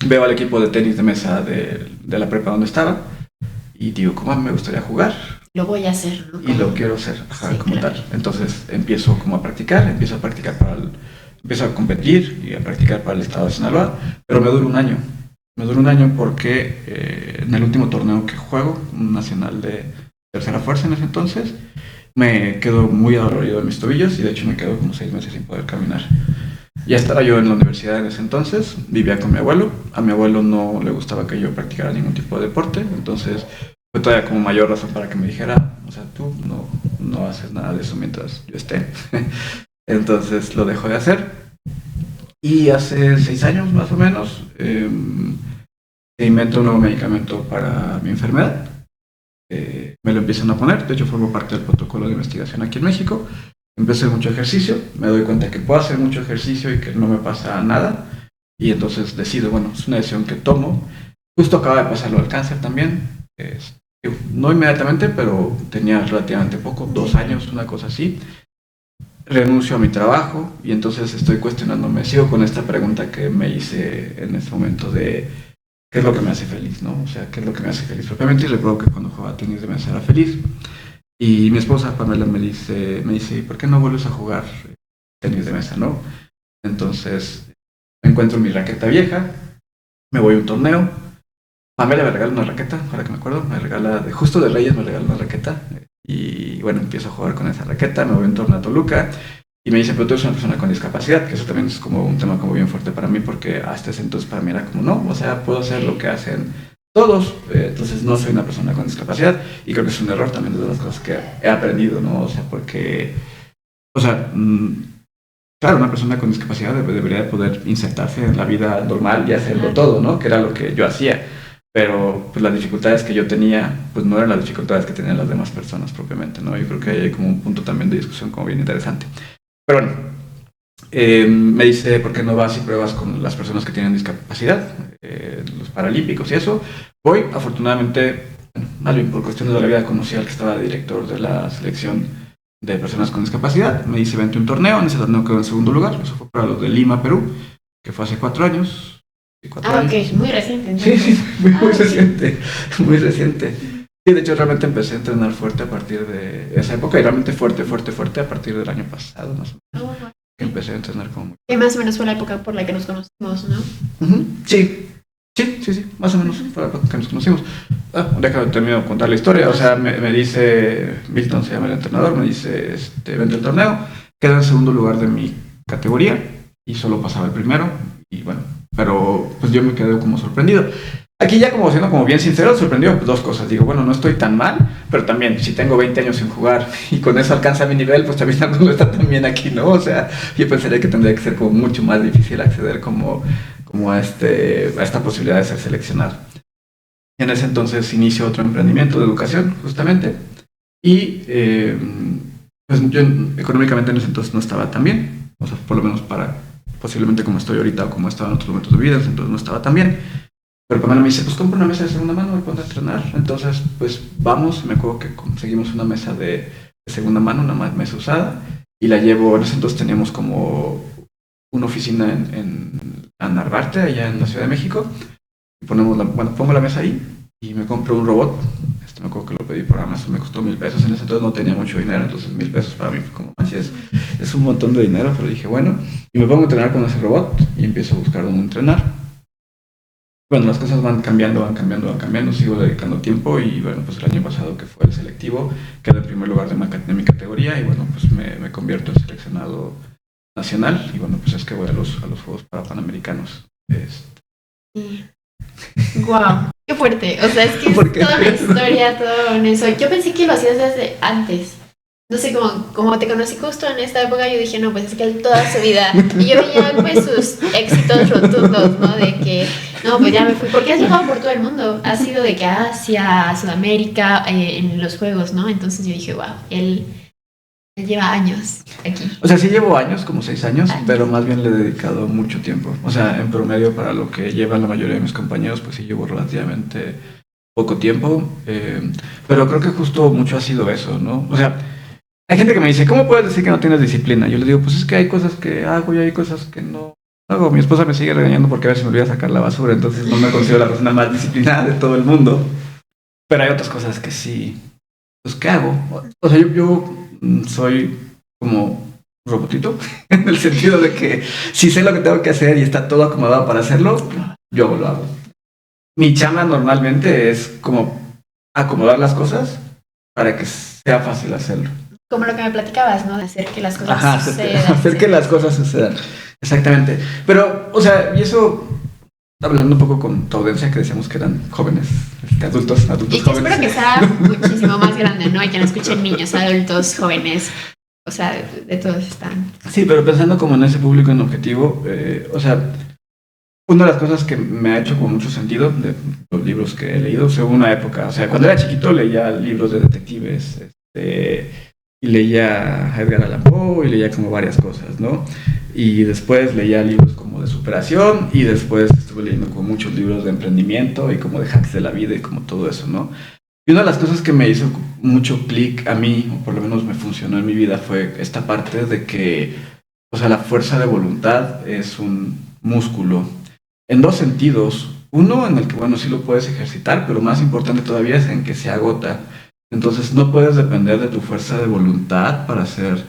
veo al equipo de tenis de mesa de la prepa donde estaba y digo, ¿cómo me gustaría jugar? Lo voy a hacer, ¿no? Y lo quiero hacer, sí, como claro. tal. Entonces empiezo como a practicar, empiezo a competir y a practicar para el estado de Sinaloa, pero me dura un año. Me dura un año porque en el último torneo que juego, un nacional de tercera fuerza en ese entonces, me quedo muy adolorido de mis tobillos y de hecho me quedo como 6 meses sin poder caminar. Ya estaba yo en la universidad en ese entonces, vivía con mi abuelo. A mi abuelo no le gustaba que yo practicara ningún tipo de deporte, entonces fue todavía como mayor razón para que me dijera, o sea, tú no haces nada de eso mientras yo esté. Entonces lo dejo de hacer. Y hace 6 años más o menos se inventa un nuevo medicamento para mi enfermedad. Me lo empiezan a poner, de hecho formo parte del protocolo de investigación aquí en México. Empecé mucho ejercicio, me doy cuenta que puedo hacer mucho ejercicio y que no me pasa nada. Y entonces decido, bueno, es una decisión que tomo. Justo acaba de pasar lo del cáncer también. No inmediatamente, pero tenía relativamente poco, 2 años, una cosa así. Renuncio a mi trabajo y entonces estoy cuestionándome, sigo con esta pregunta que me hice en este momento de qué es lo que me hace feliz, ¿no? O sea, qué es lo que me hace feliz. Propiamente recuerdo que cuando jugaba tenis de mesa era feliz. Y mi esposa Pamela me dice, ¿por qué no vuelves a jugar tenis de mesa, no? Entonces me encuentro mi raqueta vieja, me voy a un torneo, Pamela me regala una raqueta, ahora que me acuerdo, me regala, justo de Reyes me regala una raqueta, y bueno, empiezo a jugar con esa raqueta, me voy a un torneo a Toluca, y me dice, pero tú eres una persona con discapacidad, que eso también es como un tema como bien fuerte para mí, porque hasta ese entonces para mí era como, no, o sea, puedo hacer lo que hacen todos, entonces no soy una persona con discapacidad y creo que es un error también de las cosas que he aprendido, ¿no? O sea, porque, o sea, claro, una persona con discapacidad debería de poder insertarse en la vida normal y hacerlo todo, ¿no? Que era lo que yo hacía, pero pues las dificultades que yo tenía, pues no eran las dificultades que tenían las demás personas propiamente, ¿no? Yo creo que hay como un punto también de discusión como bien interesante. Pero bueno, me dice, ¿por qué no vas y pruebas con las personas que tienen discapacidad? Los paralímpicos y eso. Voy, afortunadamente, bueno, más bien por cuestiones de la vida, conocí al que estaba de director de la selección de personas con discapacidad. Me dice, vente a un torneo, en ese torneo quedó en segundo lugar. Eso fue para los de Lima, Perú, que fue hace 4 años. Sí, 4 años. Ok, muy reciente. Sí, sí, muy sí. reciente, muy reciente. Sí, de hecho realmente empecé a entrenar fuerte a partir de esa época y realmente fuerte a partir del año pasado, más o menos. Que empecé a entrenar como... Que más o menos fue la época por la que nos conocimos, ¿no? Sí, más o menos fue la época que nos conocimos. Déjame termino de contar la historia. O sea, me dice, Milton se llama el entrenador, me dice, vente al torneo, queda en segundo lugar de mi categoría y solo pasaba el primero. Y bueno, pero pues yo me quedé como sorprendido. Aquí ya como siendo como bien sincero, sorprendió dos cosas. Digo, bueno, no estoy tan mal, pero también si tengo 20 años sin jugar y con eso alcanza mi nivel, pues también algo no está tan bien aquí, ¿no? O sea, yo pensaría que tendría que ser como mucho más difícil acceder como a esta posibilidad de ser seleccionado. Y en ese entonces inicio otro emprendimiento de educación, justamente, y pues yo económicamente en ese entonces no estaba tan bien, o sea, por lo menos para posiblemente como estoy ahorita o como estaba en otros momentos de vida, entonces no estaba tan bien. Pero Pamela me dice, pues compra una mesa de segunda mano y ponte a entrenar. Entonces, pues vamos, me acuerdo que conseguimos una mesa de segunda mano, una mesa usada, y la llevo, en ese entonces teníamos como una oficina en Narvarte, allá en la Ciudad de México, y pongo la mesa ahí, y me compro un robot. Me acuerdo que lo pedí por Amazon, me costó $1,000, en ese entonces no tenía mucho dinero, entonces $1,000 para mí fue como, así es un montón de dinero, pero dije, bueno, y me pongo a entrenar con ese robot, y empiezo a buscar dónde entrenar. Bueno, las cosas van cambiando, sigo dedicando tiempo y bueno, pues el año pasado que fue el selectivo, quedé en primer lugar de mi categoría y bueno, pues me convierto en seleccionado nacional y bueno, pues es que voy a los Juegos Panamericanos. Sí. Wow, qué fuerte. O sea, es que es ¿Por qué? toda una historia, todo en eso. Yo pensé que lo hacías desde antes. No sé, como te conocí justo en esta época, yo dije, no, pues es que él toda su vida. Y yo veía pues sus éxitos rotundos, ¿no? De que, no, pues ya me fui. Porque has viajado por todo el mundo. Has ido de que Asia, Sudamérica, en los juegos, ¿no? Entonces yo dije, wow, él lleva años aquí. O sea, sí llevo años, como 6 años, pero más bien le he dedicado mucho tiempo. O sea, en promedio para lo que llevan la mayoría de mis compañeros, pues sí llevo relativamente poco tiempo. Pero creo que justo mucho ha sido eso, ¿no? O sea, hay gente que me dice, ¿cómo puedes decir que no tienes disciplina? Yo les digo, pues es que hay cosas que hago y hay cosas que no hago. Mi esposa me sigue regañando porque a veces me olvida sacar la basura, entonces no me considero la persona más disciplinada de todo el mundo. Pero hay otras cosas que sí, pues ¿qué hago? O sea, yo soy como un robotito, en el sentido de que si sé lo que tengo que hacer y está todo acomodado para hacerlo, yo lo hago. Mi chamba normalmente es como acomodar las cosas para que sea fácil hacerlo. Como lo que me platicabas, ¿no? De hacer que las cosas sucedan. Hacer que las cosas sucedan. Exactamente. Pero, o sea, y eso, hablando un poco con tu audiencia, que decíamos que eran jóvenes, adultos y que jóvenes. espero que sea muchísimo más grande, ¿no? Y que no escuchen niños, adultos, jóvenes. O sea, de todos están. Sí, pero pensando como en ese público en objetivo, o sea, una de las cosas que me ha hecho como mucho sentido de los libros que he leído, hubo una época, o sea, cuando era chiquito leía libros de detectives, y leía a Edgar Allan Poe y leía como varias cosas, ¿no? Y después leía libros como de superación y después estuve leyendo como muchos libros de emprendimiento y como de hacks de la vida y como todo eso, ¿no? Y una de las cosas que me hizo mucho clic a mí, o por lo menos me funcionó en mi vida, fue esta parte de que, o sea, la fuerza de voluntad es un músculo en dos sentidos. Uno en el que, bueno, sí lo puedes ejercitar, pero más importante todavía es en que se agota. Entonces no puedes depender de tu fuerza de voluntad para hacer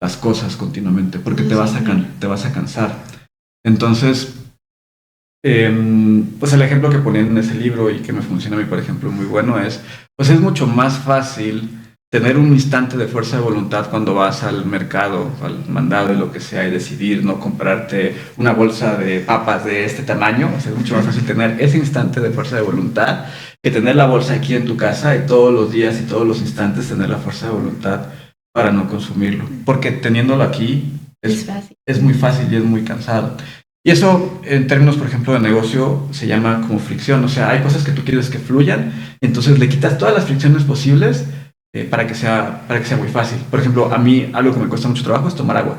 las cosas continuamente, porque te vas a cansar. Entonces, pues el ejemplo que ponían en ese libro y que me funciona a mí, por ejemplo, muy bueno es, pues es mucho más fácil tener un instante de fuerza de voluntad cuando vas al mercado, al mandado y lo que sea, y decidir no comprarte una bolsa de papas de este tamaño. O sea, es mucho más fácil tener ese instante de fuerza de voluntad que tener la bolsa aquí en tu casa y todos los días y todos los instantes tener la fuerza de voluntad para no consumirlo. Porque teniéndolo aquí es muy fácil y es muy cansado. Y eso, en términos, por ejemplo, de negocio, se llama como fricción. O sea, hay cosas que tú quieres que fluyan, entonces le quitas todas las fricciones posibles para que sea muy fácil. Por ejemplo, a mí algo que me cuesta mucho trabajo es tomar agua.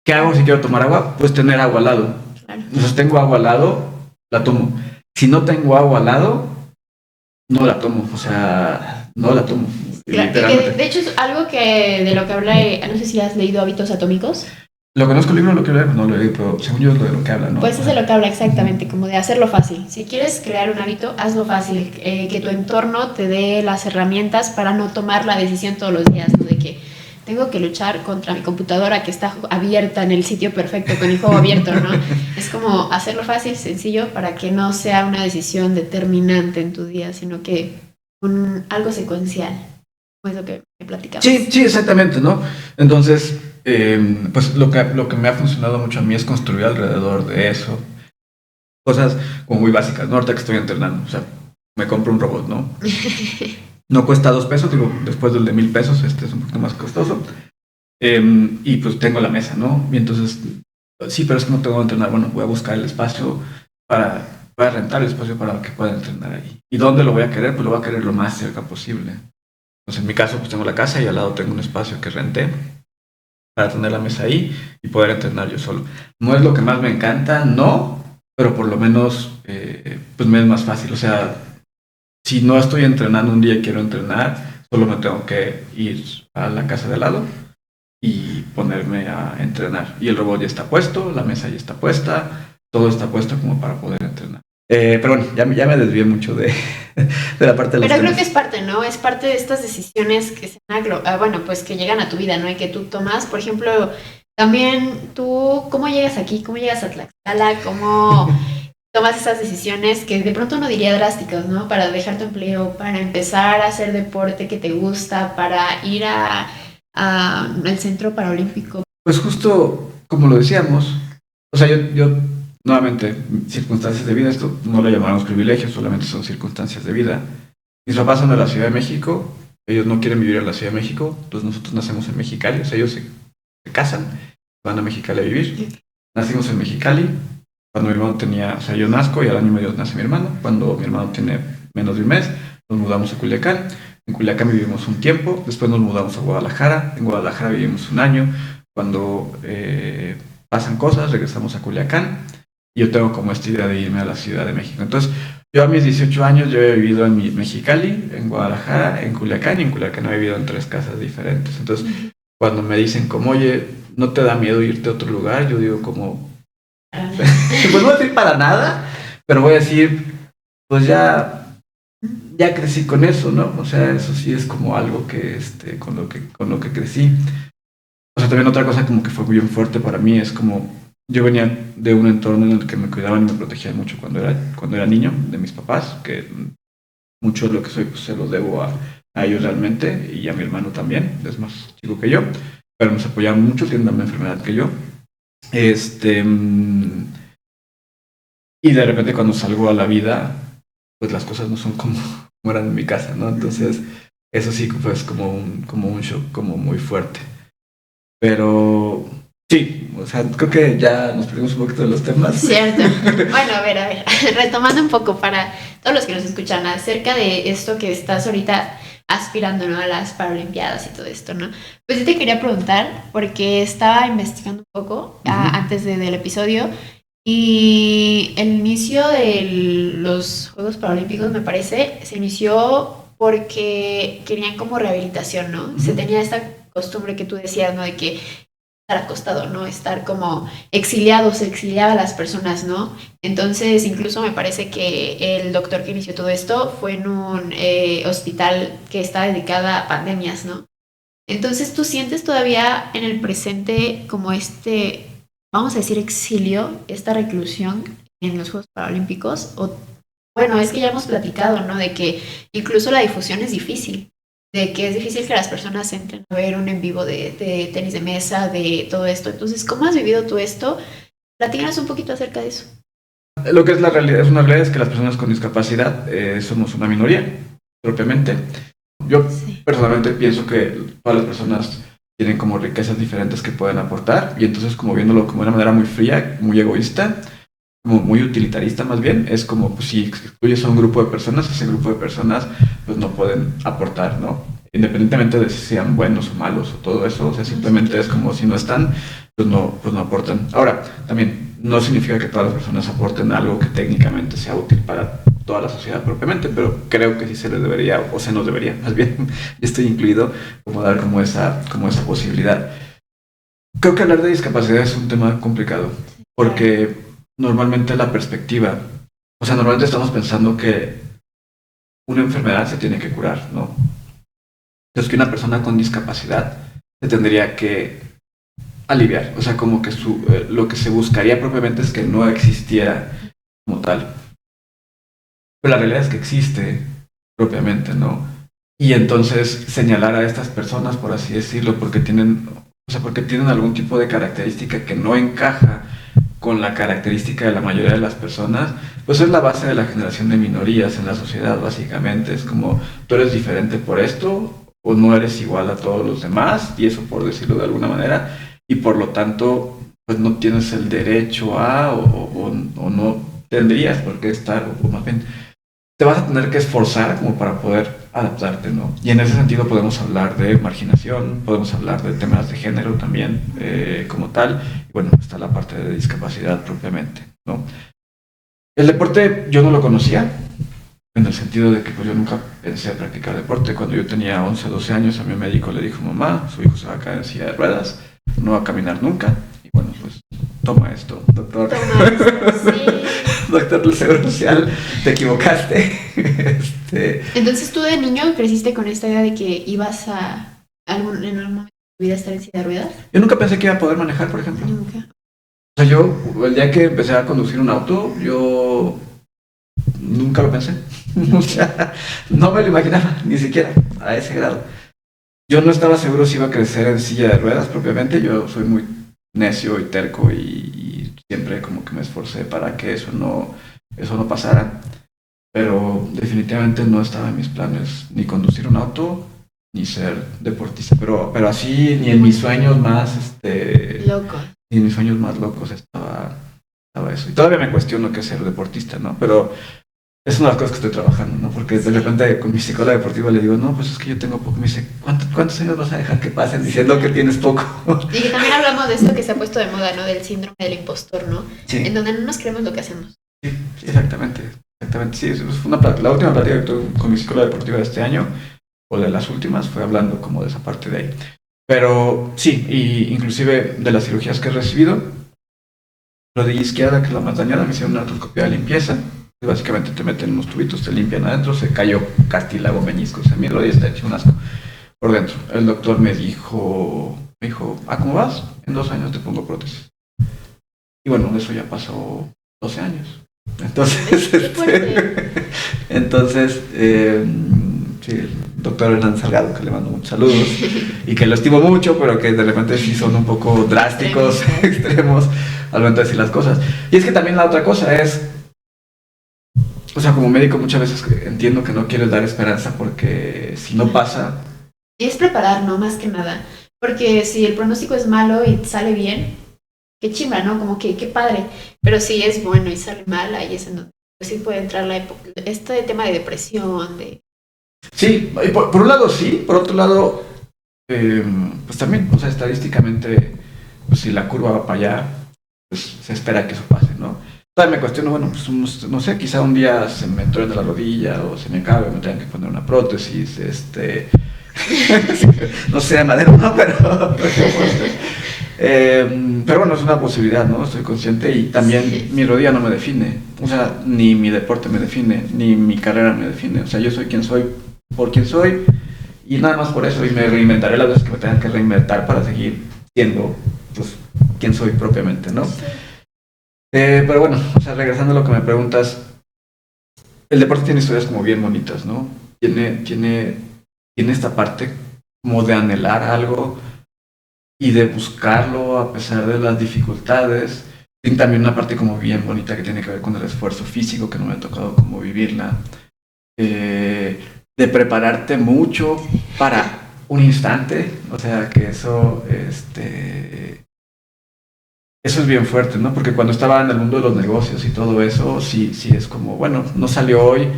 ¿Qué hago si quiero tomar agua? Pues tener agua al lado. Claro. Entonces tengo agua al lado, la tomo. si no tengo agua al lado, no la tomo, o sea, no la tomo. Claro, Literalmente. de hecho es algo que de lo que habla, no sé si has leído Hábitos Atómicos. Lo conozco el libro, lo quiero leer, no lo he leído, pero según yo es de lo que habla, ¿no? Pues es de lo que habla exactamente, como de hacerlo fácil. Si quieres crear un hábito, hazlo fácil, que tu entorno te dé las herramientas para no tomar la decisión todos los días, ¿no? De que tengo que luchar contra mi computadora que está abierta en el sitio perfecto, con el juego abierto, ¿no? Es como hacerlo fácil, sencillo, para que no sea una decisión determinante en tu día, sino que algo secuencial, como es lo que me platicamos. Sí, exactamente, ¿no? Entonces, pues lo que me ha funcionado mucho a mí es construir alrededor de eso cosas como muy básicas, ¿no? Ahorita que estoy entrenando, o sea, me compro un robot, ¿no? No cuesta 2 pesos, digo, después del de 1,000 pesos, este es un poquito más costoso. Y pues tengo la mesa, ¿no? Y entonces, sí, pero es que no tengo que entrenar. Bueno, voy a buscar el espacio para rentar el espacio para que pueda entrenar ahí. ¿Y dónde lo voy a querer? Pues lo voy a querer lo más cerca posible. Entonces, en mi caso, pues tengo la casa y al lado tengo un espacio que renté para tener la mesa ahí y poder entrenar yo solo. No es lo que más me encanta, no, pero por lo menos, pues me es más fácil. O sea, si no estoy entrenando un día y quiero entrenar, solo me tengo que ir a la casa de al lado y ponerme a entrenar. Y el robot ya está puesto, la mesa ya está puesta, todo está puesto como para poder entrenar. Pero bueno, ya me desvié mucho de la parte de los Pero creo temas. que es parte, ¿no? Es parte de estas decisiones que bueno, pues que llegan a tu vida, ¿no? Y que tú tomas. Por ejemplo, también tú, ¿cómo llegas aquí? ¿Cómo llegas a Tlaxcala? ¿Cómo tomas esas decisiones que de pronto uno diría drásticas, ¿no? Para dejar tu empleo, para empezar a hacer deporte que te gusta, para ir al Centro Paralímpico. Pues justo como lo decíamos, o sea, yo nuevamente, circunstancias de vida, esto no lo llamamos privilegios, solamente son circunstancias de vida. Mis papás son de la Ciudad de México, ellos no quieren vivir en la Ciudad de México, entonces nosotros nacemos en Mexicali, o sea, ellos se casan, van a Mexicali a vivir. Nacimos en Mexicali, cuando mi hermano tenía, o sea, yo nazco y al año y medio nace mi hermano, cuando mi hermano tiene menos de un mes, nos mudamos a Culiacán. En Culiacán vivimos un tiempo, después nos mudamos a Guadalajara, en Guadalajara vivimos un año, cuando pasan cosas regresamos a Culiacán y yo tengo como esta idea de irme a la Ciudad de México. Entonces, yo a mis 18 años yo he vivido en Mexicali, en Guadalajara, en Culiacán y en Culiacán he vivido en 3 casas diferentes. Entonces, cuando me dicen como, oye, ¿no te da miedo irte a otro lugar? Yo digo como, pues no voy a decir para nada, pero voy a decir, pues ya crecí con eso, ¿no? O sea, eso sí es como algo que, con lo que crecí. O sea, también otra cosa como que fue bien fuerte para mí es como, yo venía de un entorno en el que me cuidaban y me protegían mucho cuando era niño, de mis papás, que mucho de lo que soy pues se lo debo a ellos realmente y a mi hermano también, es más chico que yo, pero nos apoyaron mucho, tienen la misma enfermedad que yo. Y de repente cuando salgo a la vida, pues las cosas no son como eran en mi casa, ¿no? Entonces, eso sí pues como un shock como muy fuerte. Pero sí, o sea, creo que ya nos perdimos un poquito de los temas. Cierto. Bueno, a ver, retomando un poco para todos los que nos escuchan acerca de esto que estás ahorita aspirando, ¿no? A las Paralimpiadas y todo esto, ¿no? Pues yo te quería preguntar, porque estaba investigando un poco antes del episodio, y el inicio de los Juegos Paralímpicos, me parece, se inició porque querían como rehabilitación, ¿no? Se tenía esta costumbre que tú decías, ¿no? De que estar acostado, ¿no? Estar como exiliado, se exiliaba a las personas, ¿no? Entonces, incluso me parece que el doctor que inició todo esto fue en un hospital que está dedicado a pandemias, ¿no? Entonces, ¿tú sientes todavía en el presente como vamos a decir, exilio, esta reclusión en los Juegos Paralímpicos? O, bueno, es que ya hemos platicado, ¿no? De que incluso la difusión es difícil, de que es difícil que las personas entren a ver un en vivo de tenis de mesa, de todo esto. Entonces, ¿cómo has vivido tú esto? Platícanos un poquito acerca de eso. Lo que es la realidad, es una realidad es que las personas con discapacidad somos una minoría, propiamente. Yo personalmente pienso que todas las personas tienen como riquezas diferentes que pueden aportar y entonces como viéndolo como de una manera muy fría, muy egoísta, como muy utilitarista más bien, es como pues si excluyes a un grupo de personas, ese grupo de personas pues no pueden aportar, ¿no? Independientemente de si sean buenos o malos o todo eso, o sea, simplemente es como si no están, pues no aportan. Ahora, también No significa que todas las personas aporten algo que técnicamente sea útil para toda la sociedad propiamente, pero creo que sí se les debería, o se nos debería, más bien, yo estoy incluido, como dar como esa posibilidad. Creo que hablar de discapacidad es un tema complicado, porque normalmente la perspectiva, o sea, normalmente estamos pensando que una enfermedad se tiene que curar, ¿no? Entonces que una persona con discapacidad se tendría que aliviar, o sea, como que lo que se buscaría propiamente es que no existiera como tal. Pero la realidad es que existe propiamente, ¿no? Y entonces señalar a estas personas, por así decirlo, porque tienen algún tipo de característica que no encaja con la característica de la mayoría de las personas, pues es la base de la generación de minorías en la sociedad, básicamente. Es como, tú eres diferente por esto, o no eres igual a todos los demás, y eso por decirlo de alguna manera, y por lo tanto, pues no tienes el derecho a, o no tendrías por qué estar, o más bien, te vas a tener que esforzar como para poder adaptarte, ¿no? Y en ese sentido podemos hablar de marginación, podemos hablar de temas de género también, como tal, y bueno, está la parte de discapacidad propiamente, ¿no? El deporte yo no lo conocía, en el sentido de que pues, yo nunca pensé practicar deporte. Cuando yo tenía 11 o 12 años, a mi médico le dijo, mamá, su hijo se va a caer en silla de ruedas, no va a caminar nunca, y bueno, pues toma esto, doctor. Toma esto, sí. Doctor del Seguro Social, te equivocaste. Entonces tú de niño creciste con esta idea de que ibas en algún momento de tu vida a estar en silla de ruedas. Yo nunca pensé que iba a poder manejar, por ejemplo. Nunca. O sea, el día que empecé a conducir un auto, yo nunca lo pensé. O sea, no me lo imaginaba, ni siquiera a ese grado. Yo no estaba seguro si iba a crecer en silla de ruedas propiamente. Yo soy muy necio y terco y siempre como que me esforcé para que eso no pasara. Pero definitivamente no estaba en mis planes ni conducir un auto ni ser deportista. Pero así ni en mis sueños más, Loco. ni en mis sueños más locos estaba eso. Y todavía me cuestiono qué es ser deportista, ¿no? Pero es una de las cosas que estoy trabajando, ¿no? Porque de repente con mi psicóloga deportiva le digo, no, pues es que yo tengo poco. Me dice, ¿cuántos años vas a dejar que pasen diciendo que tienes poco? Y que también hablamos de esto que se ha puesto de moda, ¿no? Del síndrome del impostor, ¿no? Sí. En donde no nos creemos lo que hacemos. Sí, exactamente. Exactamente, sí. Fue la última plática que tuve con mi psicóloga deportiva de este año, o de las últimas, fue hablando como de esa parte de ahí. Pero sí, y inclusive de las cirugías que he recibido, rodilla izquierda, que es la más dañada, me hicieron una artroscopia de limpieza. Básicamente te meten unos tubitos, te limpian adentro, se cayó cartílago, menisco, o sea, mi rodilla está hecha un asco por dentro. El doctor me dijo, ¿cómo vas? En 2 años te pongo prótesis. Y bueno, eso ya pasó 12 años. Entonces, sí, el doctor Hernán Salgado, que le mando muchos saludos y que lo estimo mucho, pero que de repente sí son un poco drásticos, extremos al momento de decir las cosas. Y es que también la otra cosa es, o sea, como médico muchas veces entiendo que no quieres dar esperanza porque si no pasa... Y es preparar, ¿no? Más que nada. Porque si el pronóstico es malo y sale bien, qué chimba, ¿no? Como que qué padre. Pero si es bueno y sale mal, ahí es en donde pues, sí puede entrar este tema de depresión, de... Sí, por un lado sí, por otro lado, pues también, o sea, estadísticamente, pues si la curva va para allá, pues se espera que eso pase, ¿no? Todavía me cuestiono, bueno, pues no sé, quizá un día se me truene la rodilla o se me acabe, me tengan que poner una prótesis, no sé, de madera, ¿no? Pero bueno, es una posibilidad, ¿no? Estoy consciente y también mi rodilla no me define, o sea, ni mi deporte me define, ni mi carrera me define, o sea, yo soy quien soy por quien soy y nada más por eso, y me reinventaré las veces que me tengan que reinventar para seguir siendo, pues, quien soy propiamente, ¿no? Pero bueno, o sea, regresando a lo que me preguntas, el deporte tiene historias como bien bonitas, ¿no? Tiene esta parte como de anhelar algo y de buscarlo a pesar de las dificultades. Tiene también una parte como bien bonita que tiene que ver con el esfuerzo físico, que no me ha tocado como vivirla. De prepararte mucho para un instante, o sea, que eso es bien fuerte, ¿no? Porque cuando estaba en el mundo de los negocios y todo eso, sí es como, bueno, no salió hoy, y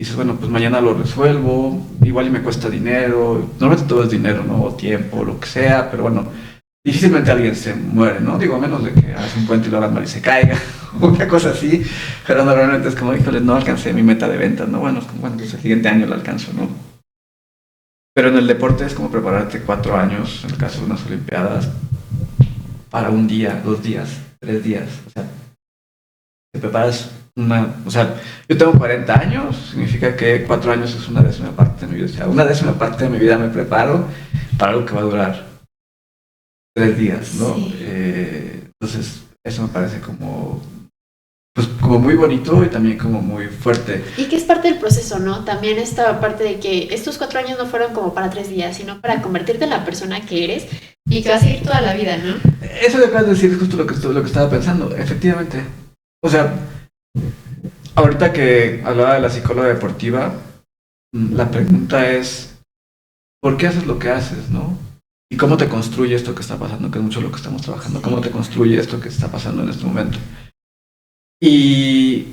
dices, bueno, pues mañana lo resuelvo, igual y me cuesta dinero, normalmente todo es dinero, ¿no? O tiempo, lo que sea, pero bueno, difícilmente alguien se muere, ¿no? Digo, a menos de que hagas un puente y lo hagas mal y se caiga, o una cosa así, pero normalmente es como, híjole, no alcancé mi meta de ventas, ¿no? Bueno, es como, bueno, pues el siguiente año lo alcanzo, ¿no? Pero en el deporte es como prepararte 4 años, en el caso de unas Olimpiadas, para un día, 2 días, 3 días, o sea, te preparas o sea, yo tengo 40 años, significa que 4 años es una décima parte de mi vida, o sea, una décima parte de mi vida me preparo para algo que va a durar 3 días, ¿no? Sí. Entonces, eso me parece como, pues, como muy bonito y también como muy fuerte. Y que es parte del proceso, ¿no? También esta parte de que estos 4 años no fueron como para 3 días, sino para convertirte en la persona que eres y que va a seguir toda la vida, ¿no? Eso que acabas de decir es justo lo que estaba pensando, efectivamente. O sea, ahorita que hablaba de la psicóloga deportiva, la pregunta es, ¿por qué haces lo que haces, no? ¿Y cómo te construye esto que está pasando? Que es mucho lo que estamos trabajando. ¿Cómo te construye esto que está pasando en este momento? Y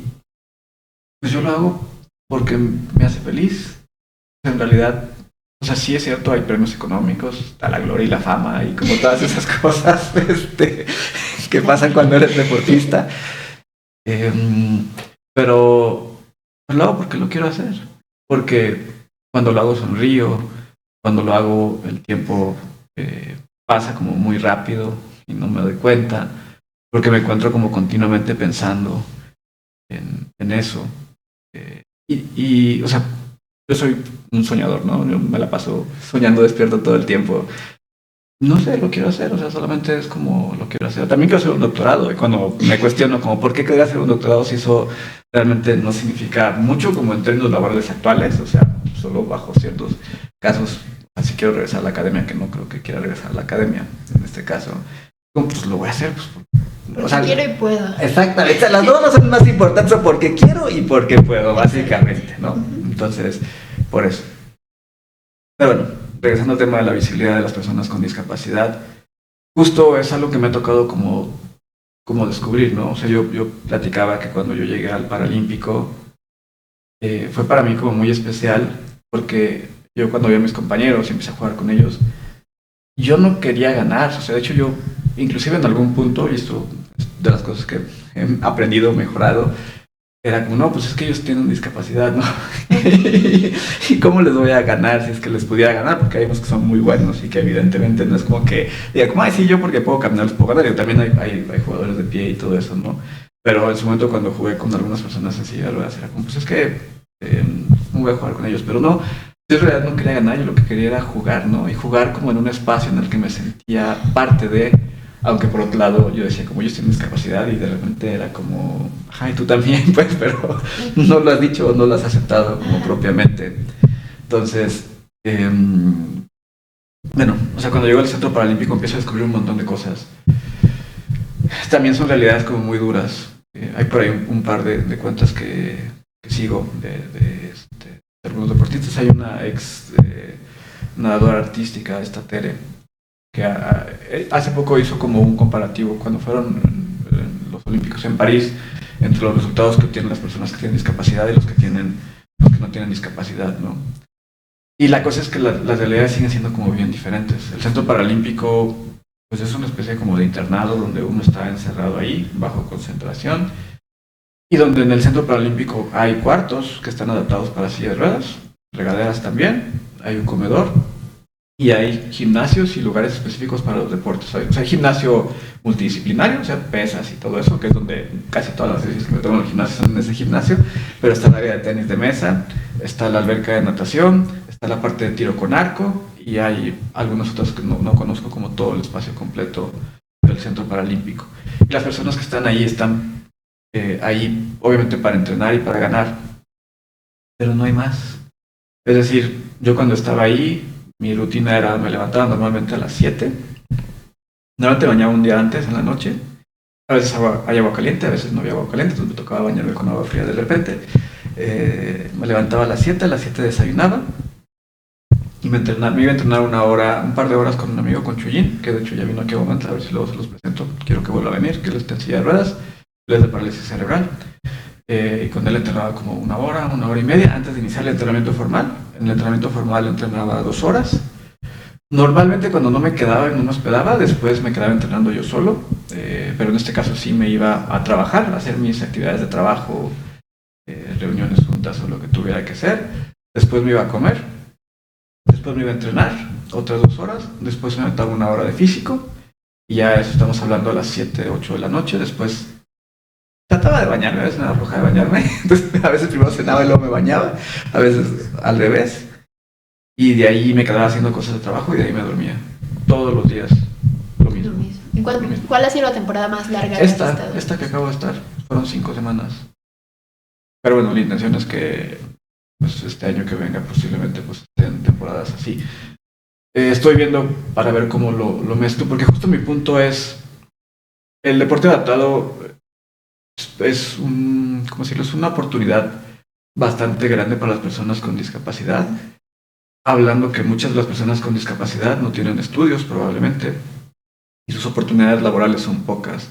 pues yo lo hago porque me hace feliz. En realidad, o sea, sí es cierto, hay premios económicos, está la gloria y la fama y como todas esas cosas que pasan cuando eres deportista. Pero lo hago porque lo quiero hacer. Porque cuando lo hago sonrío, cuando lo hago el tiempo pasa como muy rápido y no me doy cuenta, porque me encuentro como continuamente pensando en eso. O sea, yo soy un soñador, ¿no? Yo me la paso soñando despierto todo el tiempo. No sé, lo quiero hacer, o sea, solamente es como lo quiero hacer. También quiero hacer un doctorado y cuando me cuestiono como por qué quería hacer un doctorado si eso realmente no significa mucho como en términos laborales actuales, o sea, solo bajo ciertos casos. Así quiero regresar a la academia, que no creo que quiera regresar a la academia en este caso. Pues lo voy a hacer, pues, Porque quiero y puedo. Exactamente, las dos no son más importantes, son porque quiero y porque puedo, básicamente, ¿no? Entonces, por eso. Pero bueno, regresando al tema de la visibilidad de las personas con discapacidad, justo es algo que me ha tocado como descubrir, ¿no? O sea, yo platicaba que cuando yo llegué al Paralímpico, fue para mí como muy especial, porque yo cuando vi a mis compañeros y empecé a jugar con ellos, yo no quería ganar, o sea, de hecho yo, inclusive en algún punto, y esto es de las cosas que he aprendido, mejorado, era como, no, pues es que ellos tienen discapacidad, ¿no? ¿Y cómo les voy a ganar si es que les pudiera ganar? Porque hay unos que son muy buenos y que evidentemente no es como que diga, como, ay, sí, yo porque puedo caminar les puedo ganar. Y también hay jugadores de pie y todo eso, ¿no? Pero en su momento cuando jugué con algunas personas en silla de ruedas era como, pues es que no voy a jugar con ellos, pero no, yo en realidad no quería ganar, yo lo que quería era jugar, ¿no? Y jugar como en un espacio en el que me sentía parte de, aunque por otro lado yo decía como ellos tienen discapacidad y de repente era como, ay, tú también, pues, pero no lo has dicho o no lo has aceptado como propiamente. Entonces, bueno, o sea, cuando llego al Centro Paralímpico empiezo a descubrir un montón de cosas. También son realidades como muy duras. Hay por ahí un par de cuentas que sigo de algunos deportistas. Hay una ex nadadora artística, esta Tere, que hace poco hizo como un comparativo cuando fueron los Olímpicos en París entre los resultados que obtienen las personas que tienen discapacidad y los que no tienen discapacidad, ¿no? Y la cosa es que las realidades siguen siendo como bien diferentes. El Centro Paralímpico pues es una especie como de internado donde uno está encerrado ahí bajo concentración y donde en el Centro Paralímpico hay cuartos que están adaptados para sillas de ruedas, regaderas también, hay un comedor y hay gimnasios y lugares específicos para los deportes. O sea, hay gimnasio multidisciplinario, o sea, pesas y todo eso, que es donde casi todas las veces que me tomo en el gimnasio son en ese gimnasio, pero está el área de tenis de mesa, está la alberca de natación, está la parte de tiro con arco y hay algunos otros que no conozco como todo el espacio completo del Centro Paralímpico. Y las personas que están ahí obviamente para entrenar y para ganar, pero no hay más. Es decir, yo cuando estaba ahí, mi rutina era, me levantaba normalmente a las 7, normalmente bañaba un día antes en la noche, a veces hay agua caliente, a veces no había agua caliente, entonces me tocaba bañarme con agua fría de repente. Me levantaba a las 7 desayunaba y me iba a entrenar un par de horas con un amigo, con Chuyín, que de hecho ya vino aquí a momento, a ver si luego se los presento, quiero que vuelva a venir, que él está en silla de ruedas, él es de parálisis cerebral. Y con él entrenaba como una hora y media antes de iniciar el entrenamiento formal. En el entrenamiento formal entrenaba 2 horas Normalmente cuando no me quedaba y no me hospedaba, después me quedaba entrenando yo solo, pero en este caso sí me iba a trabajar, a hacer mis actividades de trabajo, reuniones, juntas o lo que tuviera que hacer. Después me iba a comer, después me iba a entrenar otras 2 horas, después me aventaba 1 hora de físico y ya eso estamos hablando a las 7, 8 de la noche. Después trataba de bañarme, a veces me daba floja de bañarme, entonces a veces primero cenaba y luego me bañaba, a veces al revés. Y de ahí me quedaba haciendo cosas de trabajo y de ahí me dormía. Todos los días lo Lo mismo. mismo. ¿Y cuál, Lo mismo. cuál ha sido la temporada más larga que has estado? Esta que acabo de estar, fueron 5 semanas. Pero bueno, la intención es que pues, este año que venga posiblemente pues estén temporadas así. Estoy viendo para ver cómo lo mezclo, porque justo mi punto es, el deporte adaptado es un, ¿cómo decirlo? Es una oportunidad bastante grande para las personas con discapacidad, hablando que muchas de las personas con discapacidad no tienen estudios probablemente y sus oportunidades laborales son pocas.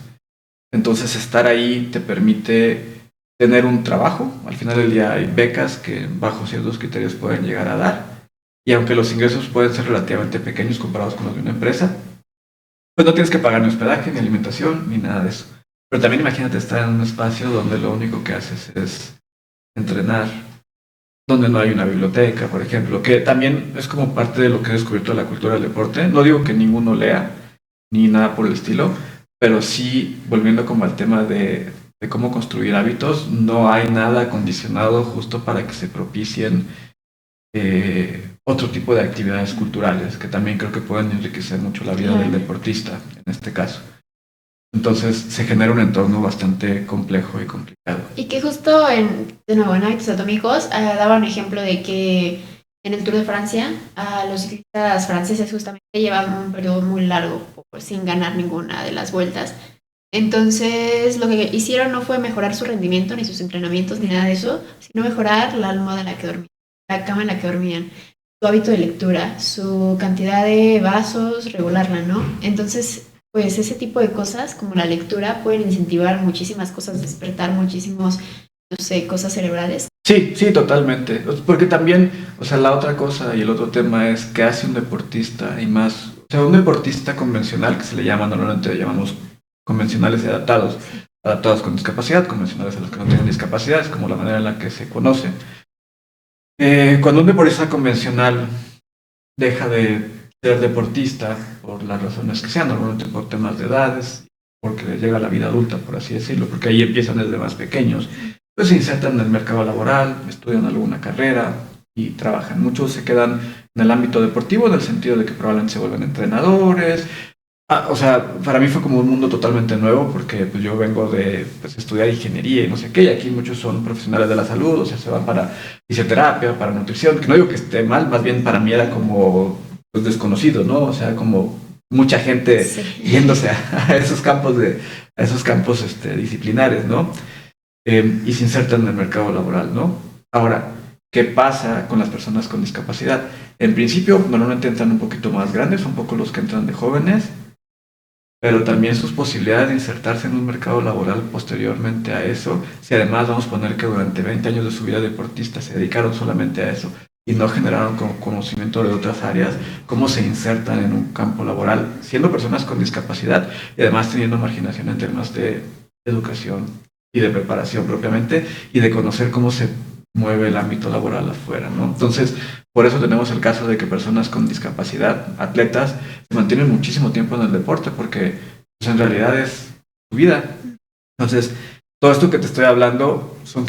Entonces estar ahí te permite tener un trabajo. Al final del día hay becas que bajo ciertos criterios pueden llegar a dar. Y aunque los ingresos pueden ser relativamente pequeños comparados con los de una empresa, pues no tienes que pagar ni hospedaje, ni alimentación, ni nada de eso. Pero también imagínate estar en un espacio donde lo único que haces es entrenar, donde no hay una biblioteca, por ejemplo, que también es como parte de lo que he descubierto de la cultura del deporte. No digo que ninguno lea, ni nada por el estilo, pero sí, volviendo como al tema de cómo construir hábitos, no hay nada acondicionado justo para que se propicien otro tipo de actividades culturales, que también creo que pueden enriquecer mucho la vida del deportista, en este caso. Entonces se genera un entorno bastante complejo y complicado. Y que justo de nuevo en Hábitos Atómicos daba un ejemplo de que en el Tour de Francia los ciclistas franceses justamente llevan un periodo muy largo sin ganar ninguna de las vueltas. Entonces lo que hicieron no fue mejorar su rendimiento ni sus entrenamientos ni nada de eso, sino mejorar la almohada en la que dormían, la cama en la que dormían, su hábito de lectura, su cantidad de vasos, regularla, ¿no? Entonces pues ese tipo de cosas, como la lectura, pueden incentivar muchísimas cosas, despertar muchísimos, no sé, cosas cerebrales. Sí, sí, totalmente. Porque también, o sea, la otra cosa y el otro tema es qué hace un deportista y más, o sea, un deportista convencional que se le llama, normalmente le llamamos convencionales y adaptados, adaptados con discapacidad, convencionales a los que no tienen discapacidad, es como la manera en la que se conoce. Cuando un deportista convencional deja de ser deportista por las razones que sean, normalmente por temas de edades, porque les llega la vida adulta, por así decirlo, porque ahí empiezan desde más pequeños, pues se insertan en el mercado laboral, estudian alguna carrera y trabajan. Muchos se quedan en el ámbito deportivo, en el sentido de que probablemente se vuelven entrenadores. O sea, para mí fue como un mundo totalmente nuevo porque pues, yo vengo de pues, estudiar ingeniería y no sé qué, y aquí muchos son profesionales de la salud, o sea, se van para fisioterapia, para nutrición, que no digo que esté mal, más bien para mí era como pues, desconocido, ¿no? O sea, como mucha gente Sí. yéndose a esos campos disciplinares, ¿no? Y se insertan en el mercado laboral, ¿no? Ahora, ¿qué pasa con las personas con discapacidad? En principio, normalmente entran un poquito más grandes, un poco los que entran de jóvenes, pero también sus posibilidades de insertarse en un mercado laboral posteriormente a eso, si además vamos a poner que durante 20 años de su vida deportista se dedicaron solamente a eso y no generaron conocimiento de otras áreas, cómo se insertan en un campo laboral, siendo personas con discapacidad y además teniendo marginación en temas de educación y de preparación propiamente y de conocer cómo se mueve el ámbito laboral afuera, ¿no? Entonces, por eso tenemos el caso de que personas con discapacidad, atletas, se mantienen muchísimo tiempo en el deporte porque pues, en realidad es su vida. Entonces, todo esto que te estoy hablando son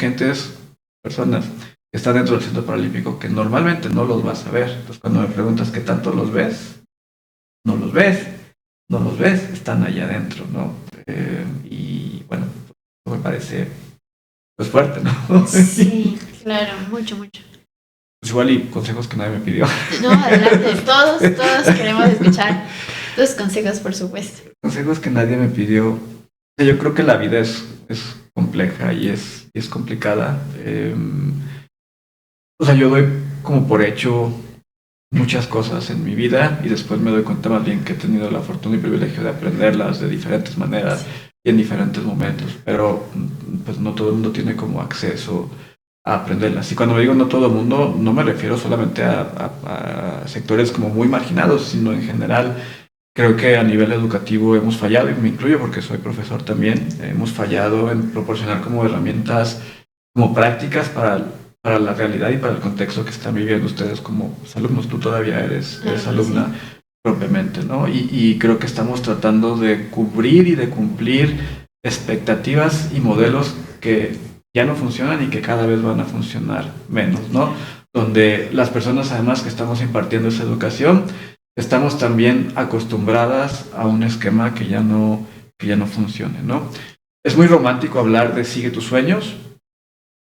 personas que están dentro del Centro Paralímpico que normalmente no los vas a ver. Entonces, cuando me preguntas qué tanto los ves, no los ves, no los ves, están allá adentro, ¿no? Y bueno, me parece pues fuerte, ¿no? Sí, claro, mucho, mucho. Pues igual y consejos que nadie me pidió. No, adelante, todos queremos escuchar tus consejos, por supuesto. Consejos que nadie me pidió. O sea, yo creo que la vida es compleja y es complicada. O sea, yo doy como por hecho muchas cosas en mi vida y después me doy cuenta más bien que he tenido la fortuna y privilegio de aprenderlas de diferentes maneras y en diferentes momentos, pero pues no todo el mundo tiene como acceso aprenderlas. Y cuando me digo no todo el mundo, no me refiero solamente a sectores como muy marginados, sino en general. Creo que a nivel educativo hemos fallado, y me incluyo porque soy profesor también, hemos fallado en proporcionar como herramientas, como prácticas para la realidad y para el contexto que están viviendo ustedes como alumnos. Tú todavía eres alumna propiamente, ¿no? Y creo que estamos tratando de cubrir y de cumplir expectativas y modelos que ya no funcionan y que cada vez van a funcionar menos, ¿no? Donde las personas además que estamos impartiendo esa educación, estamos también acostumbradas a un esquema que ya no funcione, ¿no? Es muy romántico hablar de sigue tus sueños,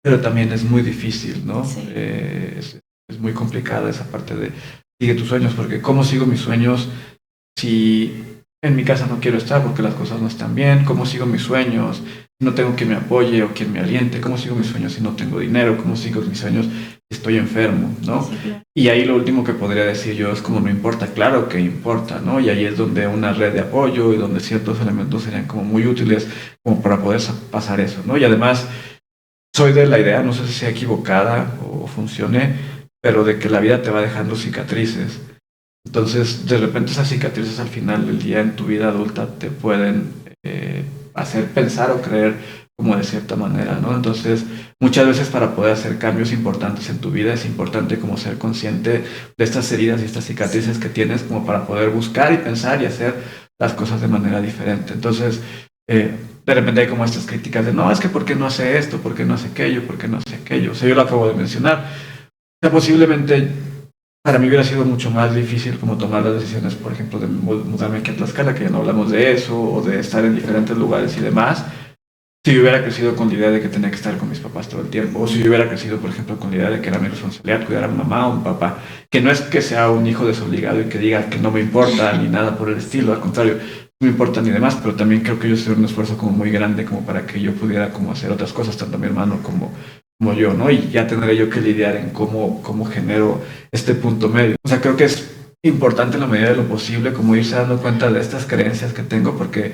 pero también es muy difícil, ¿no? Sí. Es muy complicada esa parte de sigue tus sueños, porque ¿cómo sigo mis sueños si en mi casa no quiero estar porque las cosas no están bien? ¿Cómo sigo mis sueños si no tengo quien me apoye o quien me aliente? ¿Cómo sigo mis sueños si no tengo dinero? ¿Cómo sigo mis sueños si estoy enfermo, ¿no? Sí, claro. Y ahí lo último que podría decir yo es como no importa, claro que importa, ¿no? Y ahí es donde una red de apoyo y donde ciertos elementos serían como muy útiles como para poder pasar eso, ¿no? Y además soy de la idea, no sé si sea equivocada o funcione, pero de que la vida te va dejando cicatrices. Entonces, de repente esas cicatrices al final del día en tu vida adulta te pueden hacer pensar o creer como de cierta manera, ¿no? Entonces, muchas veces para poder hacer cambios importantes en tu vida es importante como ser consciente de estas heridas y estas cicatrices que tienes como para poder buscar y pensar y hacer las cosas de manera diferente. Entonces, de repente hay como estas críticas de, no, es que ¿por qué no hace esto? ¿Por qué no hace aquello? ¿Por qué no hace aquello? O sea, yo lo acabo de mencionar. O sea, posiblemente para mí hubiera sido mucho más difícil como tomar las decisiones, por ejemplo, de mudarme aquí a Tlaxcala, que ya no hablamos de eso, o de estar en diferentes lugares y demás, si yo hubiera crecido con la idea de que tenía que estar con mis papás todo el tiempo, o si yo hubiera crecido, por ejemplo, con la idea de que era mi responsabilidad cuidar a mi mamá o mi papá, que no es que sea un hijo desobligado y que diga que no me importa ni nada por el estilo, al contrario, no me importa ni demás, pero también creo que yo hice un esfuerzo como muy grande como para que yo pudiera como hacer otras cosas, tanto mi hermano como yo, ¿no? Y ya tendré yo que lidiar en cómo genero este punto medio. O sea, creo que es importante en la medida de lo posible como irse dando cuenta de estas creencias que tengo, porque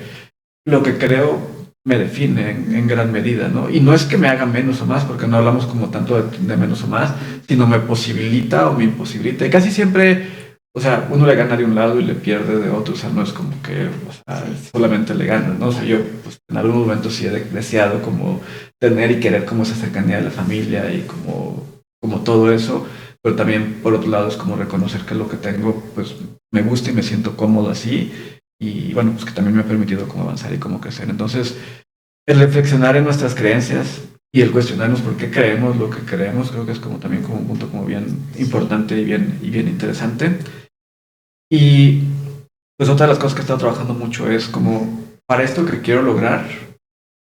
lo que creo me define en gran medida, ¿no? Y no es que me haga menos o más, porque no hablamos como tanto de menos o más, sino me posibilita o me imposibilita. Y casi siempre, o sea, uno le gana de un lado y le pierde de otro, o sea, no es como que, o sea, solamente le gana, ¿no? O sea, yo pues, en algún momento sí he deseado como tener y querer como esa cercanía de la familia y como todo eso, pero también por otro lado es como reconocer que lo que tengo, pues me gusta y me siento cómodo así, y bueno, pues que también me ha permitido como avanzar y como crecer. Entonces, el reflexionar en nuestras creencias y el cuestionarnos por qué creemos lo que creemos, creo que es como también como un punto como bien importante y bien interesante. Y pues otra de las cosas que he estado trabajando mucho es como, para esto que quiero lograr,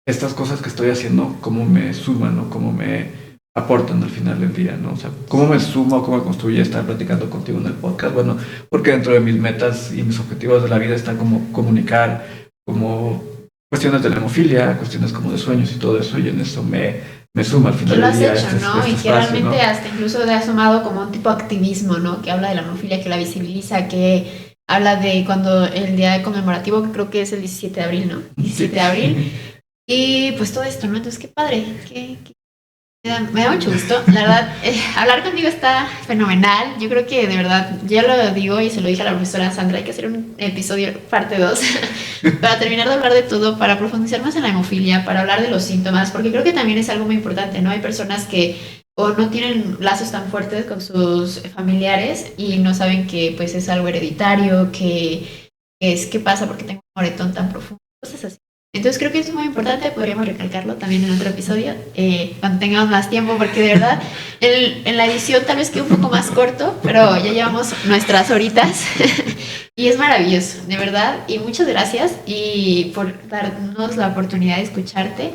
estas cosas que estoy haciendo, cómo me suman o cómo me aportan al final del día, ¿no? O sea, cómo me sumo, cómo me construye estar platicando contigo en el podcast. Bueno, porque dentro de mis metas y mis objetivos de la vida está como comunicar, como cuestiones de la hemofilia, cuestiones como de sueños y todo eso, y en eso me suma al Tú final lo del has día. hecho, ¿no? Y que espacio, realmente ¿no? hasta incluso te has sumado como un tipo de activismo, ¿no? Que habla de la hemofilia, que la visibiliza, que habla de cuando el día conmemorativo, que creo que es el 17 de abril, ¿no? 17 de abril. Y pues todo esto, ¿no? Entonces, qué padre, me da mucho gusto. La verdad, hablar contigo está fenomenal. Yo creo que de verdad, ya lo digo y se lo dije a la profesora Sandra, hay que hacer un episodio parte 2 para terminar de hablar de todo, para profundizar más en la hemofilia, para hablar de los síntomas, porque creo que también es algo muy importante, ¿no? Hay personas que o no tienen lazos tan fuertes con sus familiares y no saben que pues es algo hereditario, que es qué pasa porque tengo un moretón tan profundo, cosas así. Entonces creo que es muy importante, podríamos recalcarlo también en otro episodio, cuando tengamos más tiempo, porque de verdad en la edición tal vez quede un poco más corto, pero ya llevamos nuestras horitas y es maravilloso, de verdad, y muchas gracias y por darnos la oportunidad de escucharte.